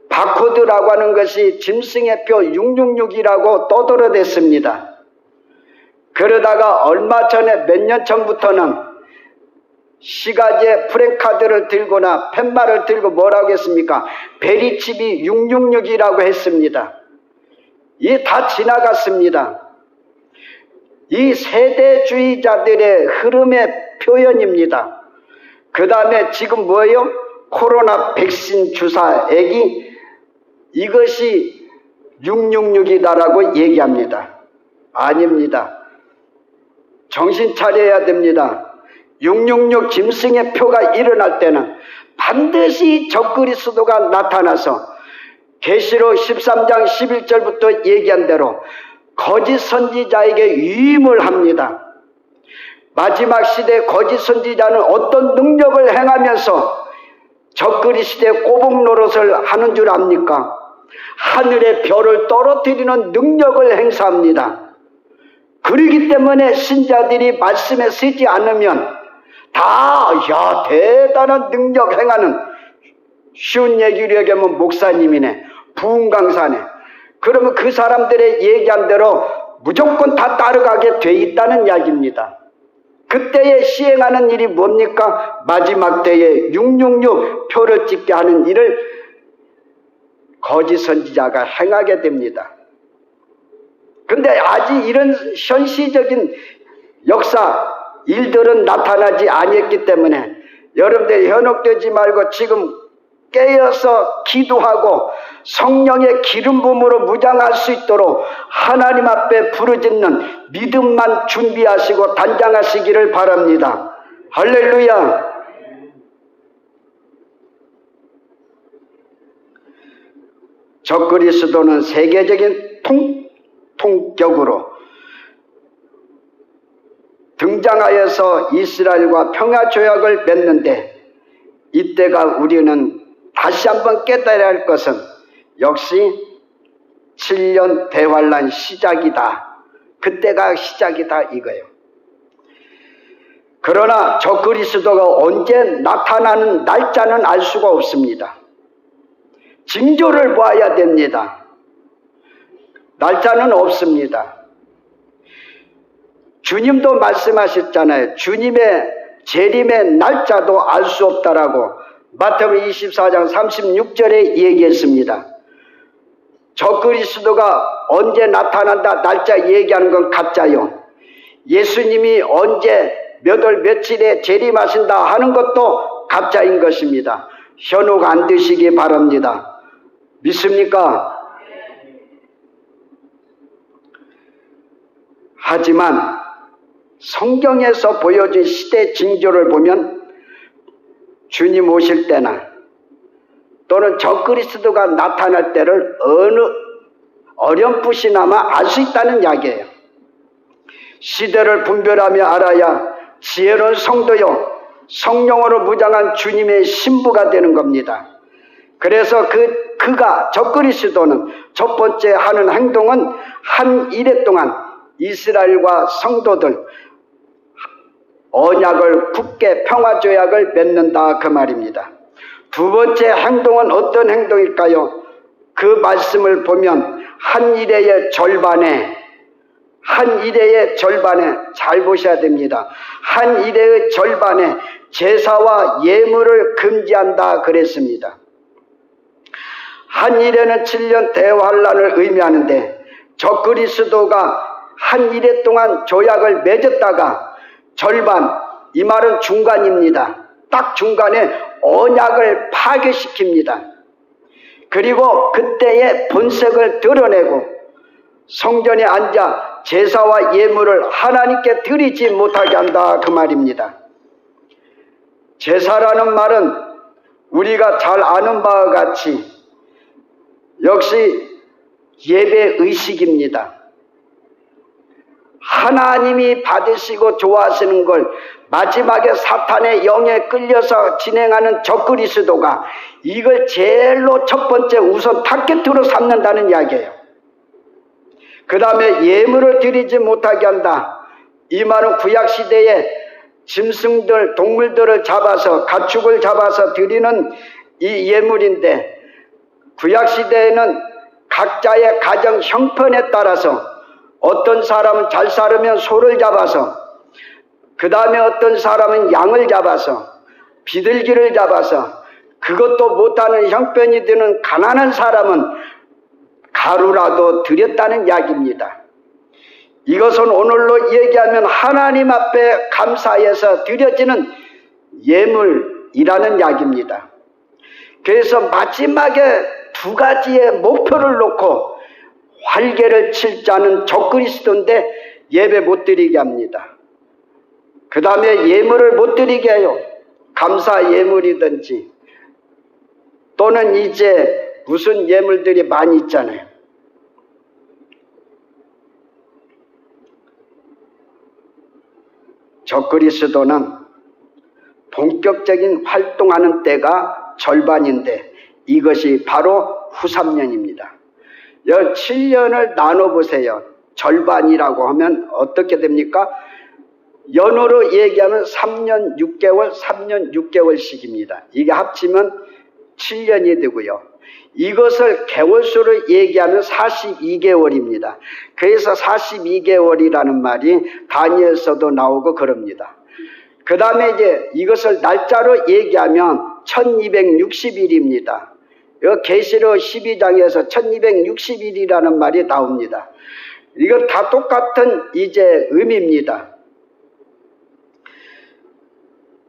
바코드라고 하는 것이 짐승의 표 666이라고 떠들어댔습니다. 그러다가 얼마 전에 몇 년 전부터는 시가지에 프랭카드를 들거나 팻말을 들고 뭐라고 했습니까? 베리칩이 666이라고 했습니다. 이게 다 지나갔습니다. 이 세대주의자들의 흐름의 표현입니다. 그 다음에 지금 뭐예요? 코로나 백신 주사액이 이것이 666이다라고 얘기합니다. 아닙니다. 정신 차려야 됩니다. 666 짐승의 표가 일어날 때는 반드시 적그리스도가 나타나서 계시록 13장 11절부터 얘기한 대로 거짓 선지자에게 위임을 합니다. 마지막 시대 거짓 선지자는 어떤 능력을 행하면서 적그리스도의 꼬북 노릇을 하는 줄 압니까? 하늘의 별을 떨어뜨리는 능력을 행사합니다. 그렇기 때문에 신자들이 말씀에 서지 않으면 다 대단한 능력 행하는, 쉬운 얘기로 얘기하면 목사님이네, 부흥 강사네. 그러면 그 사람들의 얘기한 대로 무조건 다 따라가게 돼 있다는 이야기입니다. 그때에 시행하는 일이 뭡니까? 마지막 때에 666 표를 찍게 하는 일을 거짓 선지자가 행하게 됩니다. 근데 아직 이런 현시적인 역사, 일들은 나타나지 않았기 때문에 여러분들 현혹되지 말고 지금 깨어서 기도하고 성령의 기름 부음으로 무장할 수 있도록 하나님 앞에 부르짖는 믿음만 준비하시고 단장하시기를 바랍니다. 할렐루야. 적그리스도는 세계적인 통격으로 등장하여서 이스라엘과 평화조약을 맺는데, 이때가 우리는 다시 한번 깨달아야 할 것은 역시 7년 대환란 시작이다. 그때가 시작이다 이거예요. 그러나 적그리스도가 언제 나타나는 날짜는 알 수가 없습니다. 징조를 보아야 됩니다. 날짜는 없습니다. 주님도 말씀하셨잖아요. 주님의 재림의 날짜도 알 수 없다라고 마태복음 24장 36절에 얘기했습니다. 적그리스도가 언제 나타난다 날짜 얘기하는 건 가짜요. 예수님이 언제 몇 월 며칠에 재림하신다 하는 것도 가짜인 것입니다. 현혹 안 되시기 바랍니다. 믿습니까? 하지만 성경에서 보여준 시대 징조를 보면 주님 오실 때나 또는 적그리스도가 나타날 때를 어렴풋이나마 알 수 있다는 이야기예요. 시대를 분별하며 알아야 지혜로운 성도요 성령으로 무장한 주님의 신부가 되는 겁니다. 그래서 그가 적그리스도는 첫 번째 하는 행동은 한 이래 동안 이스라엘과 성도들 언약을 굳게 평화조약을 맺는다 그 말입니다. 두 번째 행동은 어떤 행동일까요? 그 말씀을 보면 한 이래의 절반에 잘 보셔야 됩니다. 한 이래의 절반에 제사와 예물을 금지한다 그랬습니다. 한 이래는 7년 대환란을 의미하는데 적그리스도가 한 이래 동안 조약을 맺었다가 절반, 이 말은 중간입니다. 딱 중간에 언약을 파괴시킵니다. 그리고 그때의 본색을 드러내고 성전에 앉아 제사와 예물을 하나님께 드리지 못하게 한다 그 말입니다. 제사라는 말은 우리가 잘 아는 바와 같이 역시 예배의식입니다. 하나님이 받으시고 좋아하시는 걸 마지막에 사탄의 영에 끌려서 진행하는 적그리스도가 이걸 제일로 첫 번째 우선 타겟으로 삼는다는 이야기예요. 그 다음에 예물을 드리지 못하게 한다. 이 말은 구약시대에 짐승들, 동물들을 잡아서, 가축을 잡아서 드리는 이 예물인데, 구약시대에는 각자의 가정 형편에 따라서 어떤 사람은 잘 살으면 소를 잡아서, 그 다음에 어떤 사람은 양을 잡아서, 비둘기를 잡아서, 그것도 못하는 형편이 드는 가난한 사람은 가루라도 드렸다는 이야기입니다. 이것은 오늘로 얘기하면 하나님 앞에 감사해서 드려지는 예물이라는 이야기입니다. 그래서 마지막에 두 가지의 목표를 놓고 활개를 칠 자는 적그리스도인데 예배 못 드리게 합니다. 그 다음에 예물을 못 드리게 해요. 감사 예물이든지 또는 이제 무슨 예물들이 많이 있잖아요. 적그리스도는 본격적인 활동하는 때가 절반인데 이것이 바로 후 3년입니다. 7년을 나눠보세요. 절반이라고 하면 어떻게 됩니까? 연으로 얘기하면 3년 6개월, 3년 6개월씩입니다. 이게 합치면 7년이 되고요. 이것을 개월수로 얘기하면 42개월입니다. 그래서 42개월이라는 말이 다니엘서도 나오고 그럽니다. 그 다음에 이제 이것을 날짜로 얘기하면 1260일입니다. 계시록 12장에서 1260일이라는 말이 나옵니다. 이건 다 똑같은 이제 의미입니다.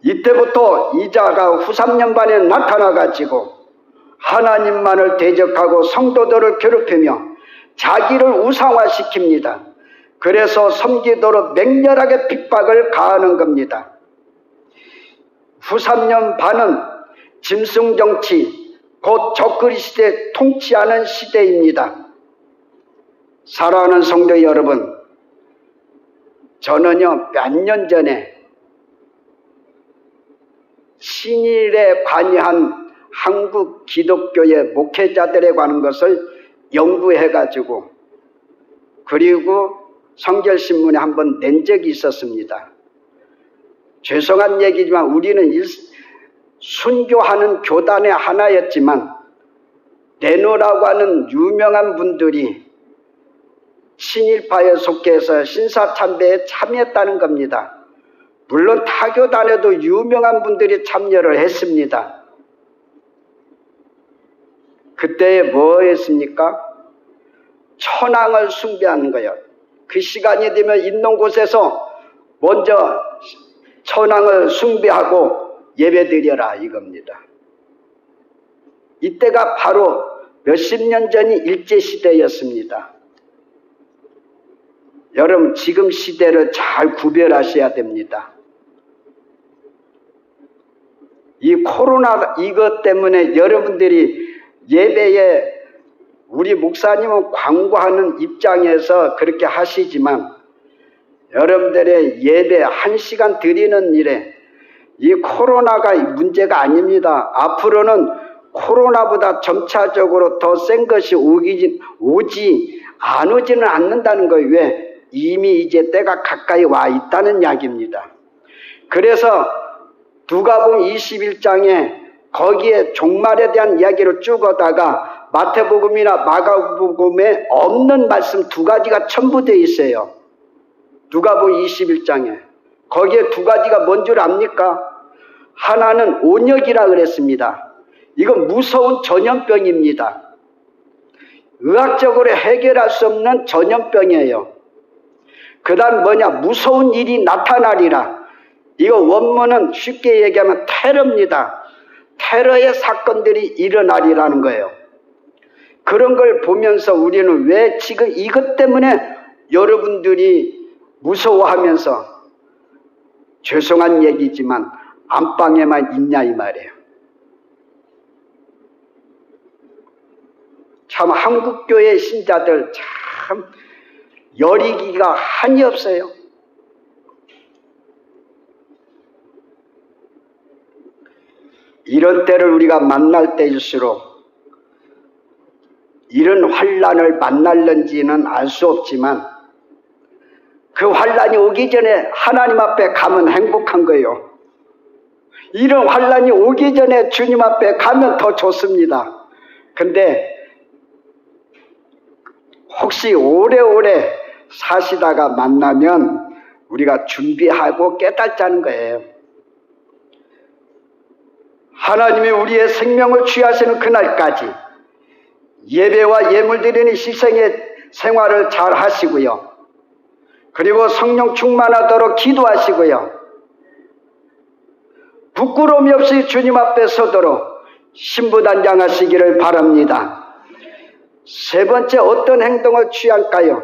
이때부터 이자가 후 3년 반에 나타나가지고 하나님만을 대적하고 성도들을 괴롭히며 자기를 우상화시킵니다. 그래서 섬기도록 맹렬하게 핍박을 가하는 겁니다. 후 3년 반은 짐승정치, 곧 적그리스도에 통치하는 시대입니다. 사랑하는 성도 여러분, 저는요 몇 년 전에 신일에 관여한 한국 기독교의 목회자들에 관한 것을 연구해가지고 그리고 성결신문에 한번 낸 적이 있었습니다. 죄송한 얘기지만 우리는 순교하는 교단의 하나였지만 내노라고 하는 유명한 분들이 신일파에 속해서 신사참배에 참여했다는 겁니다. 물론 타교단에도 유명한 분들이 참여를 했습니다. 그때 뭐 했습니까? 천황을 숭배하는 거예요. 그 시간이 되면 있는 곳에서 먼저 천황을 숭배하고 예배드려라 이겁니다. 이때가 바로 몇십 년 전이 일제시대였습니다. 여러분 지금 시대를 잘 구별하셔야 됩니다. 이 코로나 이것 때문에 여러분들이 예배에 우리 목사님은 광고하는 입장에서 그렇게 하시지만 여러분들의 예배 1시간 드리는 일에 이 코로나가 문제가 아닙니다. 앞으로는 코로나보다 점차적으로 더 센 것이 오지 않는다는 거예요. 왜? 이미 이제 때가 가까이 와 있다는 이야기입니다. 그래서 누가복음 21장에 거기에 종말에 대한 이야기를 쭉 하다가 마태복음이나 마가복음에 없는 말씀 두 가지가 첨부되어 있어요. 누가복음 21장에. 거기에 두 가지가 뭔 줄 압니까? 하나는 온역이라 그랬습니다. 이건 무서운 전염병입니다. 의학적으로 해결할 수 없는 전염병이에요. 그 다음 뭐냐? 무서운 일이 나타나리라. 이거 원문은 쉽게 얘기하면 테러입니다. 테러의 사건들이 일어나리라는 거예요. 그런 걸 보면서 우리는 왜 지금 이것 때문에 여러분들이 무서워하면서 죄송한 얘기지만 안방에만 있냐 이 말이에요. 참 한국교회 신자들 참 여리기가 한이 없어요. 이런 때를 우리가 만날 때일수록 이런 환난을 만날는지는 알 수 없지만 그 환란이 오기 전에 하나님 앞에 가면 행복한 거예요. 이런 환란이 오기 전에 주님 앞에 가면 더 좋습니다. 근데 혹시 오래오래 사시다가 만나면 우리가 준비하고 깨닫자는 거예요. 하나님이 우리의 생명을 취하시는 그날까지 예배와 예물 드리는 희생의 생활을 잘 하시고요. 그리고 성령 충만하도록 기도하시고요. 부끄러움이 없이 주님 앞에 서도록 신부단장하시기를 바랍니다. 세 번째, 어떤 행동을 취할까요?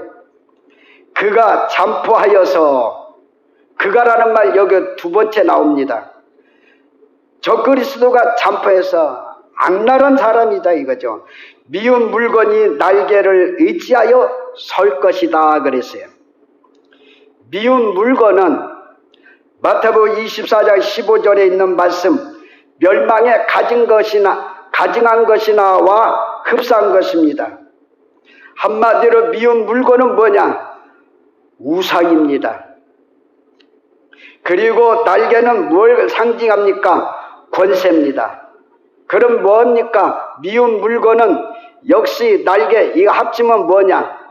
그가 잠포하여서, 그가라는 말 여기 두 번째 나옵니다. 저 그리스도가 잠포해서 악랄한 사람이다 이거죠. 미운 물건이 날개를 의지하여 설 것이다 그랬어요. 미운 물건은 마태복음 24장 15절에 있는 말씀, 멸망에 가증한 것이나와 흡사한 것입니다. 한마디로 미운 물건은 뭐냐? 우상입니다. 그리고 날개는 뭘 상징합니까? 권세입니다. 그럼 뭡니까? 미운 물건은 역시 날개, 이거 합치면 뭐냐?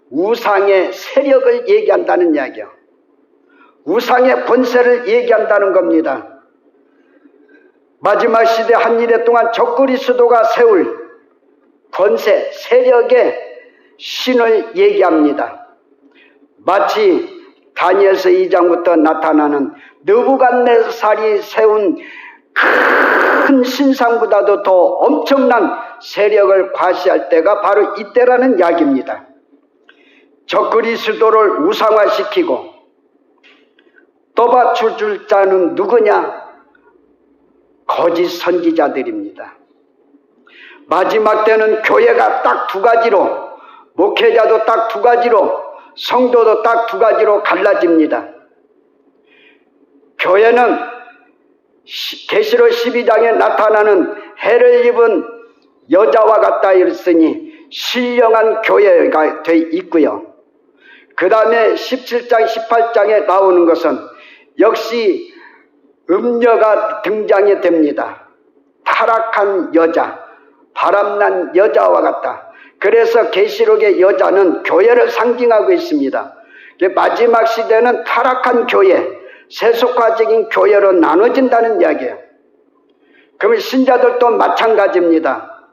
우상의 세력을 얘기한다는 이야기요. 우상의 권세를 얘기한다는 겁니다. 마지막 시대 한 일에 동안 적그리스도가 세울 권세, 세력의 신을 얘기합니다. 마치 다니엘서 2장부터 나타나는 느부갓네살이 세운 큰 신상보다도 더 엄청난 세력을 과시할 때가 바로 이때라는 이야기입니다. 적그리스도를 우상화시키고 떠받칠 자는 누구냐? 거짓 선지자들입니다. 마지막 때는 교회가 딱 두 가지로, 목회자도 딱 두 가지로, 성도도 딱 두 가지로 갈라집니다. 교회는 계시록 12장에 나타나는 해를 입은 여자와 같다 이랬으니 신령한 교회가 돼 있고요. 그 다음에 17장 18장에 나오는 것은 역시 음녀가 등장이 됩니다. 타락한 여자, 바람난 여자와 같다. 그래서 계시록의 여자는 교회를 상징하고 있습니다. 마지막 시대는 타락한 교회, 세속화적인 교회로 나눠진다는 이야기예요. 그러면 신자들도 마찬가지입니다.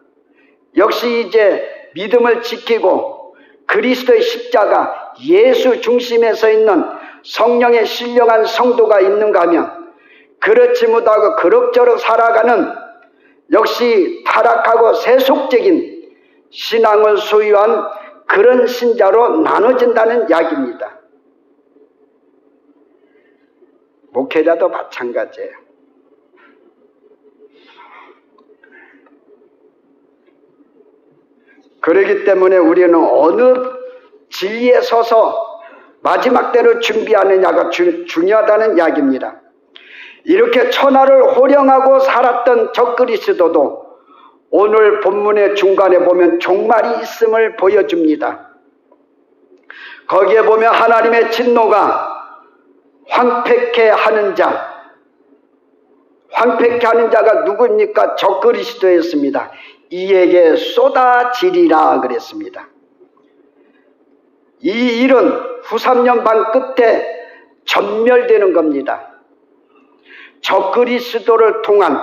역시 이제 믿음을 지키고 그리스도의 십자가, 예수 중심에 서 있는 성령의 신령한 성도가 있는가 하면 그렇지 못하고 그럭저럭 살아가는 역시 타락하고 세속적인 신앙을 소유한 그런 신자로 나눠진다는 이야기입니다. 목회자도 마찬가지예요. 그렇기 때문에 우리는 어느 진리에 서서 마지막 때를 준비하느냐가 중요하다는 이야기입니다. 이렇게 천하를 호령하고 살았던 적그리스도도 오늘 본문의 중간에 보면 종말이 있음을 보여줍니다. 거기에 보면 하나님의 진노가 황폐케 하는 자, 황폐케 하는 자가 누구입니까? 적그리스도였습니다. 이에게 쏟아지리라 그랬습니다. 이 일은 후 3년 반 끝에 전멸되는 겁니다. 적그리스도를 통한,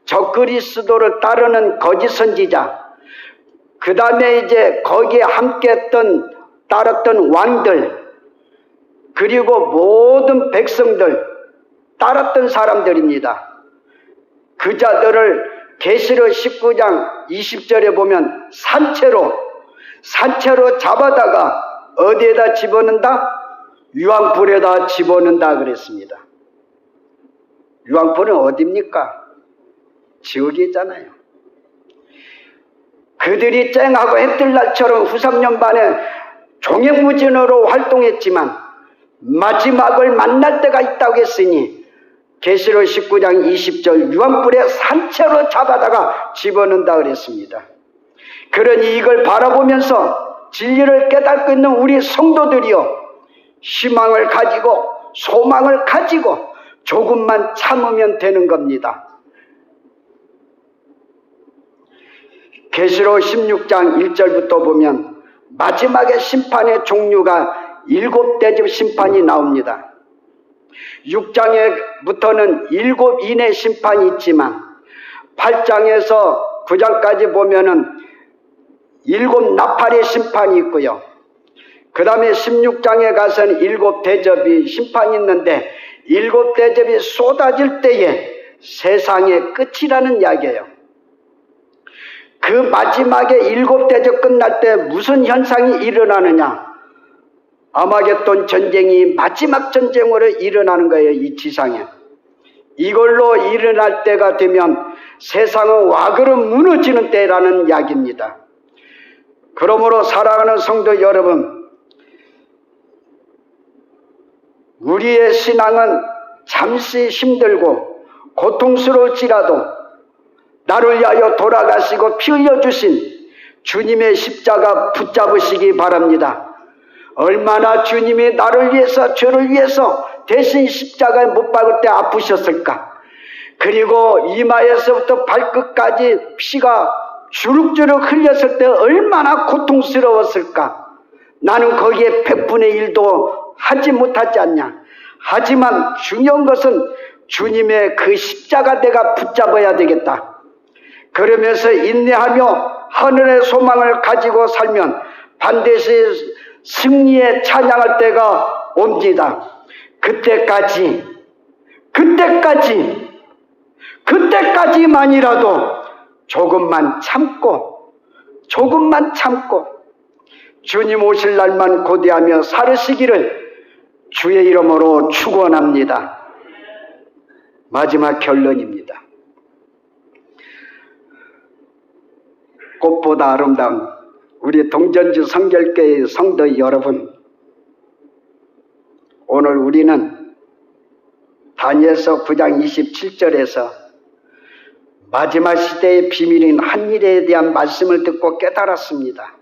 적그리스도를 따르는 거짓 선지자, 그 다음에 이제 거기에 함께 따랐던 왕들, 그리고 모든 백성들, 따랐던 사람들입니다. 그 자들을 계시록 19장 20절에 보면 산채로 잡아다가 어디에다 집어넣는다? 유황불에다 집어넣는다 그랬습니다. 유황불은 어디입니까? 지옥이잖아요. 그들이 쨍하고 해뜰날처럼 후 3년 반에 종횡무진으로 활동했지만 마지막을 만날 때가 있다고 했으니 계시록 19장 20절 유황불에 산채로 잡아다가 집어넣는다 그랬습니다. 그러니 이걸 바라보면서 진리를 깨닫고 있는 우리 성도들이요, 희망을 가지고 소망을 가지고 조금만 참으면 되는 겁니다. 계시록 16장 1절부터 보면 마지막에 심판의 종류가 7대접 심판이 나옵니다. 6장부터는 7인의 심판이 있지만 8장에서 9장까지 보면은 7나팔의 심판이 있고요. 그 다음에 16장에 가서는 7대접이 심판이 있는데 7대접이 쏟아질 때에 세상의 끝이라는 이야기예요. 그 마지막에 7대접 끝날 때 무슨 현상이 일어나느냐? 아마겟돈 전쟁이 마지막 전쟁으로 일어나는 거예요. 이 지상에. 이걸로 일어날 때가 되면 세상은 와그름 무너지는 때라는 이야기입니다. 그러므로 사랑하는 성도 여러분, 우리의 신앙은 잠시 힘들고 고통스러울지라도 나를 위하여 돌아가시고 피 흘려주신 주님의 십자가 붙잡으시기 바랍니다. 얼마나 주님이 나를 위해서 죄를 위해서 대신 십자가에 못 박을 때 아프셨을까? 그리고 이마에서부터 발끝까지 피가 주룩주룩 흘렸을 때 얼마나 고통스러웠을까? 나는 거기에 100분의 1도 하지 못하지 않냐? 하지만 중요한 것은 주님의 그 십자가 내가 붙잡아야 되겠다. 그러면서 인내하며 하늘의 소망을 가지고 살면 반드시 승리에 찬양할 때가 옵니다. 그때까지만이라도 조금만 참고 주님 오실 날만 고대하며 살으시기를 주의 이름으로 축원합니다. 마지막 결론입니다. 꽃보다 아름다운 우리 동전주 성결교회의 성도 여러분, 오늘 우리는 다니엘서 9장 27절에서 마지막 시대의 비밀인 한일에 대한 말씀을 듣고 깨달았습니다.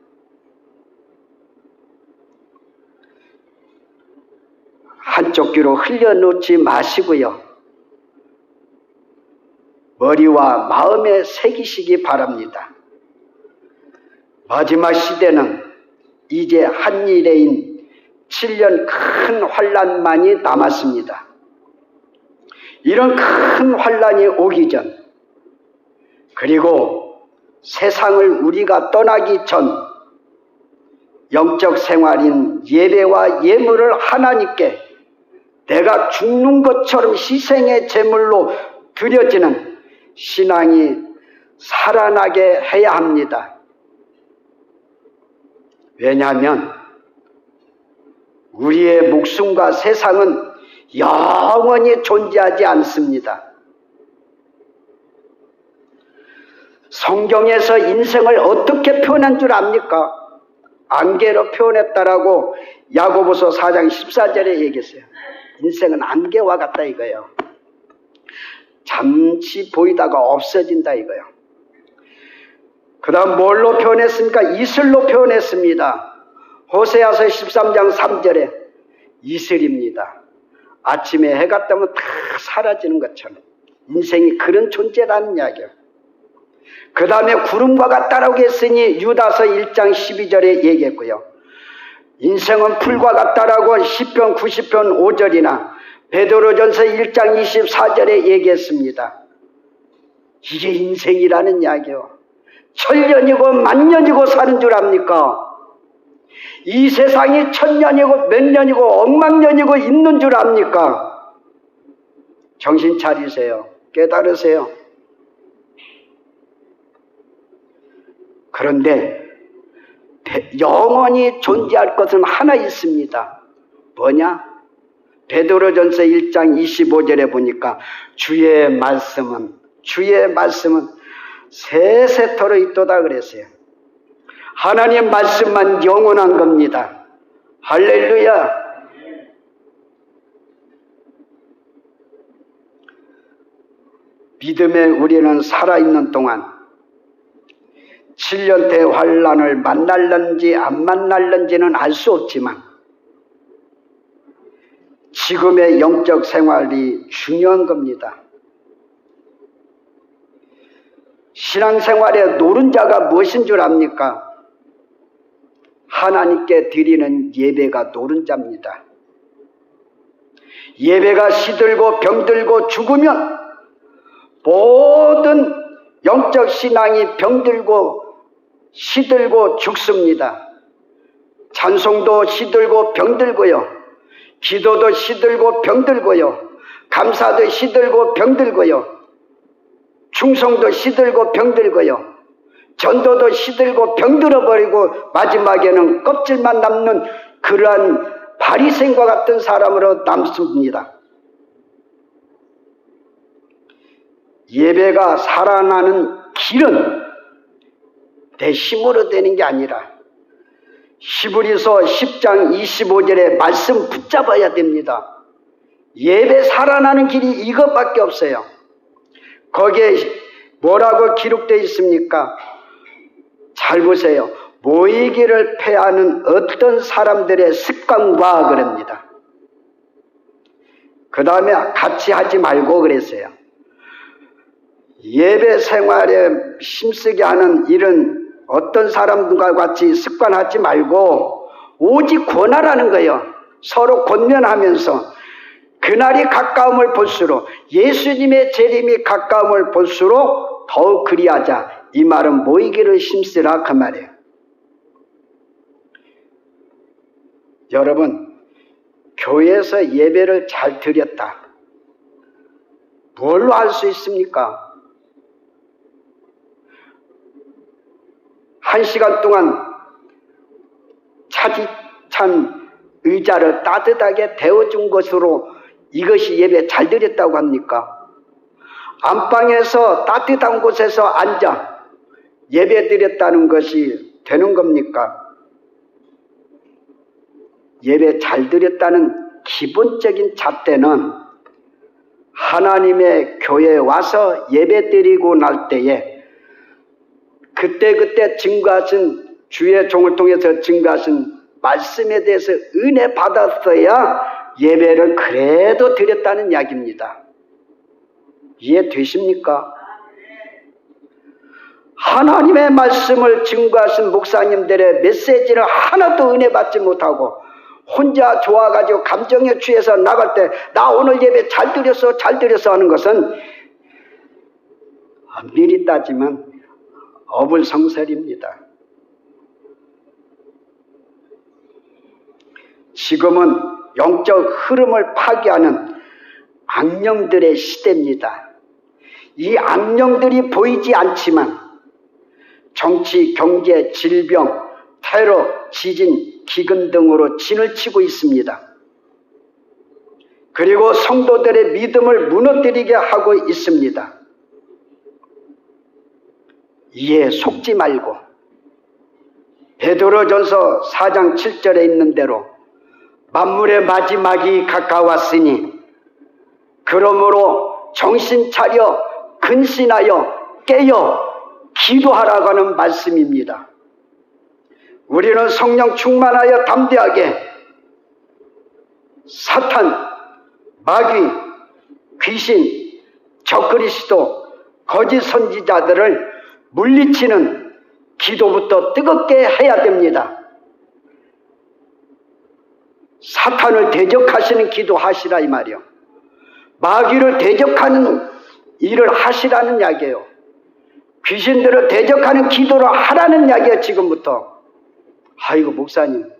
한쪽 귀로 흘려놓지 마시고요. 머리와 마음에 새기시기 바랍니다. 마지막 시대는 이제 한일에인 7년 큰 환란만이 남았습니다. 이런 큰 환란이 오기 전, 그리고 세상을 우리가 떠나기 전 영적 생활인 예배와 예물을 하나님께 내가 죽는 것처럼 희생의 제물로 드려지는 신앙이 살아나게 해야 합니다. 왜냐하면 우리의 목숨과 세상은 영원히 존재하지 않습니다. 성경에서 인생을 어떻게 표현한 줄 압니까? 안개로 표현했다라고 야고보서 4장 14절에 얘기했어요. 인생은 안개와 같다 이거예요. 잠시 보이다가 없어진다 이거예요. 그 다음 뭘로 표현했습니까? 이슬로 표현했습니다. 호세아서 13장 3절에 이슬입니다. 아침에 해가 뜨면 다 사라지는 것처럼 인생이 그런 존재라는 이야기예요. 그 다음에 구름과 같다라고 했으니 유다서 1장 12절에 얘기했고요. 인생은 풀과 같다라고 시편 90편 5절이나 베드로전서 1장 24절에 얘기했습니다. 이게 인생이라는 이야기예요. 천년이고 만년이고 사는 줄 압니까? 이 세상이 천년이고 몇 년이고 억만년이고 있는 줄 압니까? 정신 차리세요. 깨달으세요. 그런데 영원히 존재할 것은 하나 있습니다. 뭐냐? 베드로전서 1장 25절에 보니까 주의 말씀은 세세토록 있도다 그랬어요. 하나님 말씀만 영원한 겁니다. 할렐루야. 믿음에 우리는 살아있는 동안 7년 대환란을 만날는지 안 만날는지는 알 수 없지만 지금의 영적 생활이 중요한 겁니다. 신앙생활의 노른자가 무엇인 줄 압니까? 하나님께 드리는 예배가 노른자입니다. 예배가 시들고 병들고 죽으면 모든 영적 신앙이 병들고 시들고 죽습니다. 찬송도 시들고 병들고요. 기도도 시들고 병들고요. 감사도 시들고 병들고요. 충성도 시들고 병들고요. 전도도 시들고 병들어버리고 마지막에는 껍질만 남는 그러한 바리새인과 같은 사람으로 남습니다. 예배가 살아나는 길은 내 힘으로 되는 게 아니라 히브리서 10장 25절의 말씀 붙잡아야 됩니다. 예배 살아나는 길이 이것밖에 없어요. 거기에 뭐라고 기록되어 있습니까? 잘 보세요. 모이기를 패하는 어떤 사람들의 습관과 그럽니다. 그 다음에 같이 하지 말고 그랬어요. 예배 생활에 힘쓰게 하는 이런 어떤 사람들과 같이 습관하지 말고 오직 권하라는 거예요. 서로 권면하면서 그날이 가까움을 볼수록 예수님의 재림이 가까움을 볼수록 더욱 그리하자. 이 말은 모이기를 힘쓰라 그 말이에요. 여러분, 교회에서 예배를 잘 드렸다. 뭘로 알 수 있습니까? 1시간 동안 차디찬 의자를 따뜻하게 데워준 것으로 이것이 예배 잘 드렸다고 합니까? 안방에서 따뜻한 곳에서 앉아 예배 드렸다는 것이 되는 겁니까? 예배 잘 드렸다는 기본적인 잣대는 하나님의 교회에 와서 예배 드리고 날 때에 그때 증거하신 주의 종을 통해서 증거하신 말씀에 대해서 은혜 받았어야 예배를 그래도 드렸다는 이야기입니다. 이해되십니까? 하나님의 말씀을 증거하신 목사님들의 메시지를 하나도 은혜 받지 못하고 혼자 좋아가지고 감정에 취해서 나갈 때 나 오늘 예배 잘 드렸어 하는 것은 엄밀히 따지면 어불성설입니다. 지금은 영적 흐름을 파괴하는 악령들의 시대입니다. 이 악령들이 보이지 않지만 정치, 경제, 질병, 테러, 지진, 기근 등으로 진을 치고 있습니다. 그리고 성도들의 믿음을 무너뜨리게 하고 있습니다. 이에 속지 말고 베드로전서 4장 7절에 있는 대로 만물의 마지막이 가까웠으니 그러므로 정신 차려 근신하여 깨어 기도하라고 하는 말씀입니다. 우리는 성령 충만하여 담대하게 사탄, 마귀, 귀신, 적그리스도, 거짓 선지자들을 물리치는 기도부터 뜨겁게 해야 됩니다. 사탄을 대적하시는 기도 하시라 이 말이요. 마귀를 대적하는 일을 하시라는 이야기예요. 귀신들을 대적하는 기도를 하라는 이야기예요. 지금부터. 아이고 목사님,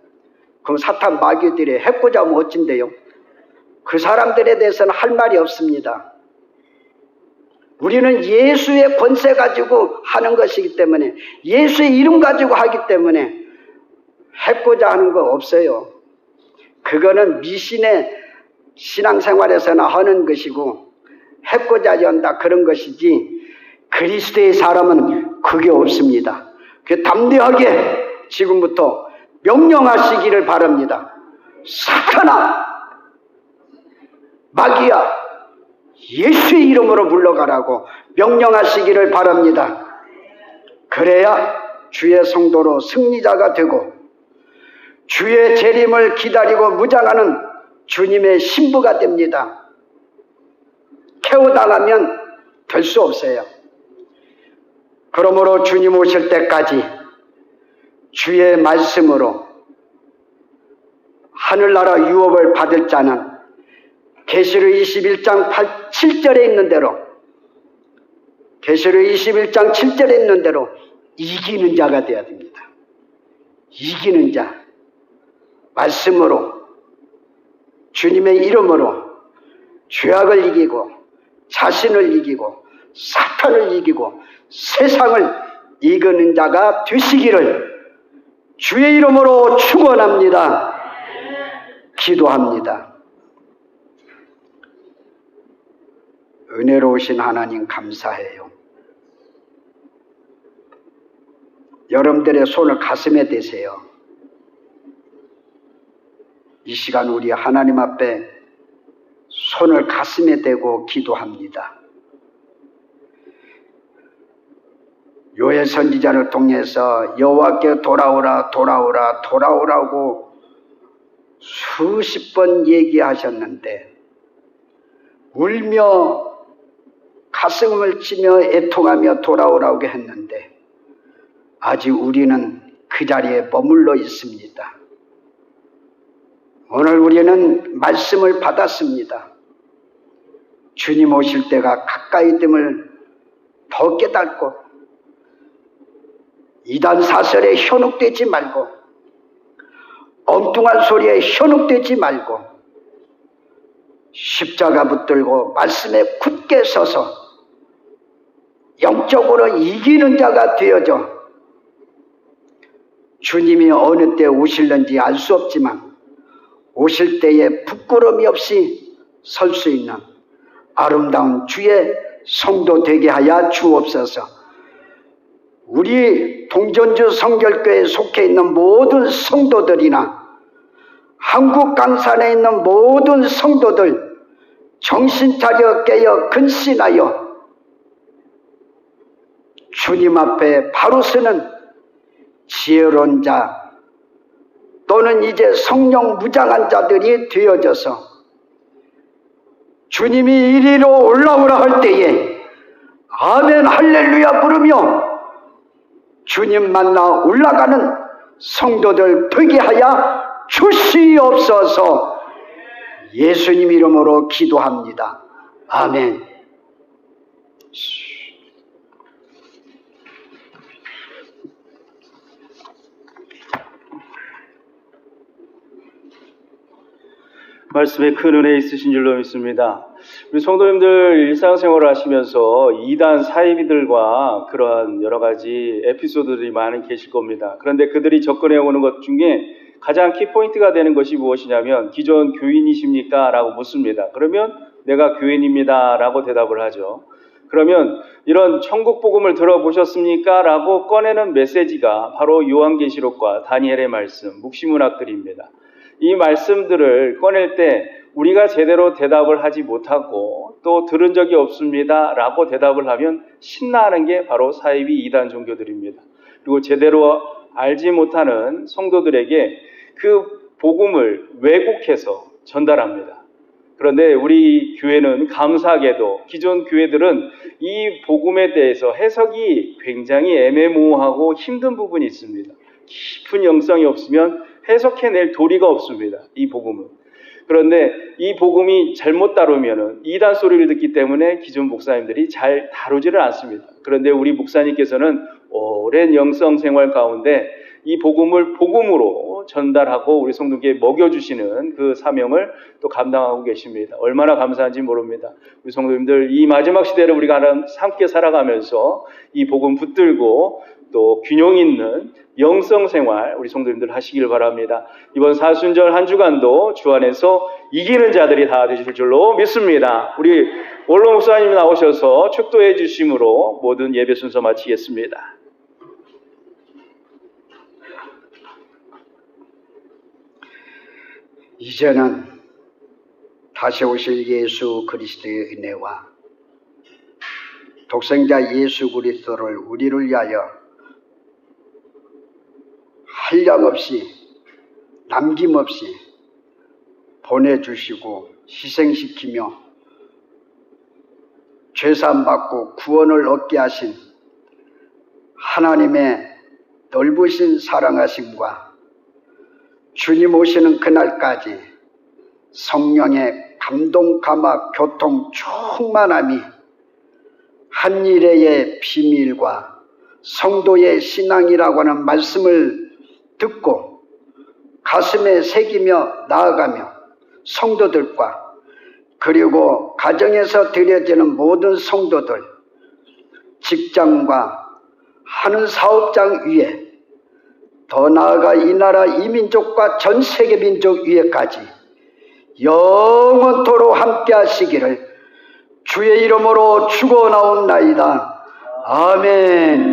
그럼 사탄 마귀들이 해코자 하면 어찐데요? 그 사람들에 대해서는 할 말이 없습니다. 우리는 예수의 권세 가지고 하는 것이기 때문에, 예수의 이름 가지고 하기 때문에 해코자 하는 거 없어요. 그거는 미신의 신앙생활에서나 하는 것이고 해코자 한다 그런 것이지 그리스도의 사람은 그게 없습니다. 담대하게 지금부터 명령하시기를 바랍니다. 사탄아, 마귀야, 예수의 이름으로 물러가라고 명령하시기를 바랍니다. 그래야 주의 성도로 승리자가 되고 주의 재림을 기다리고 무장하는 주님의 신부가 됩니다. 태워당하면 될 수 없어요. 그러므로 주님 오실 때까지 주의 말씀으로 하늘나라 유업을 받을 자는 계시록 21장 7절에 있는 대로, 계시록 21장 7절에 있는 대로 이기는 자가 되어야 됩니다. 이기는 자, 말씀으로, 주님의 이름으로 죄악을 이기고 자신을 이기고 사탄을 이기고 세상을 이기는 자가 되시기를 주의 이름으로 축원합니다. 기도합니다. 은혜로우신 하나님 감사해요. 여러분들의 손을 가슴에 대세요. 이 시간 우리 하나님 앞에 손을 가슴에 대고 기도합니다. 요엘 선지자를 통해서 여호와께 돌아오라 돌아오라 돌아오라고 수십 번 얘기하셨는데 울며 가슴을 치며 애통하며 돌아오라고 했는데 아직 우리는 그 자리에 머물러 있습니다. 오늘 우리는 말씀을 받았습니다. 주님 오실 때가 가까이 됨을 더 깨닫고 이단 사설에 현혹되지 말고 엉뚱한 소리에 현혹되지 말고 십자가 붙들고 말씀에 굳게 서서 영적으로 이기는 자가 되어져 주님이 어느 때 오실는지 알 수 없지만 오실 때에 부끄러움이 없이 설 수 있는 아름다운 주의 성도 되게 하여 주옵소서. 우리 동전주 성결교회에 속해 있는 모든 성도들이나 한국 강산에 있는 모든 성도들 정신 차려 깨어 근신하여 주님 앞에 바로 서는 지혜로운 자 또는 이제 성령 무장한 자들이 되어져서 주님이 이리로 올라오라 할 때에 아멘 할렐루야 부르며 주님 만나 올라가는 성도들 되게 하여 주시옵소서. 예수님 이름으로 기도합니다. 아멘. 말씀에 큰 은혜 있으신 줄로 믿습니다. 우리 성도님들 일상생활을 하시면서 이단 사이비들과 그러한 여러 가지 에피소드들이 많이 계실 겁니다. 그런데 그들이 접근해 오는 것 중에 가장 키포인트가 되는 것이 무엇이냐면 기존 교인이십니까? 라고 묻습니다. 그러면 내가 교인입니다. 라고 대답을 하죠. 그러면 이런 천국 복음을 들어보셨습니까? 라고 꺼내는 메시지가 바로 요한계시록과 다니엘의 말씀, 묵시문학들입니다. 이 말씀들을 꺼낼 때 우리가 제대로 대답을 하지 못하고 또 들은 적이 없습니다 라고 대답을 하면 신나는 게 바로 사이비 이단 종교들입니다. 그리고 제대로 알지 못하는 성도들에게 그 복음을 왜곡해서 전달합니다. 그런데 우리 교회는 감사하게도 기존 교회들은 이 복음에 대해서 해석이 굉장히 애매모호하고 힘든 부분이 있습니다. 깊은 영성이 없으면 해석해낼 도리가 없습니다. 이 복음은. 그런데 이 복음이 잘못 다루면은 이단 소리를 듣기 때문에 기존 목사님들이 잘 다루지를 않습니다. 그런데 우리 목사님께서는 오랜 영성 생활 가운데 이 복음을 복음으로 전달하고 우리 성도께 먹여주시는 그 사명을 또 감당하고 계십니다. 얼마나 감사한지 모릅니다. 우리 성도님들 이 마지막 시대를 우리가 함께 살아가면서 이 복음 붙들고 또 균형 있는 영성 생활 우리 성도님들 하시길 바랍니다. 이번 사순절 한 주간도 주 안에서 이기는 자들이 다 되실 줄로 믿습니다. 우리 원로 목사님 나오셔서 축도해 주심으로 모든 예배 순서 마치겠습니다. 이제는 다시 오실 예수 그리스도의 은혜와 독생자 예수 그리스도를 우리를 위하여 한량없이 남김없이 보내주시고 희생시키며 죄사함받고 구원을 얻게 하신 하나님의 넓으신 사랑하심과 주님 오시는 그날까지 성령의 감동, 감화, 교통, 충만함이 한 일의 비밀과 성도의 신앙이라고 하는 말씀을 듣고 가슴에 새기며 나아가며 성도들과 그리고 가정에서 드려지는 모든 성도들, 직장과 하는 사업장 위에 더 나아가 이 나라 이 민족과 전 세계 민족 위에까지 영원토록 함께 하시기를 주의 이름으로 축원하옵나이다. 아멘.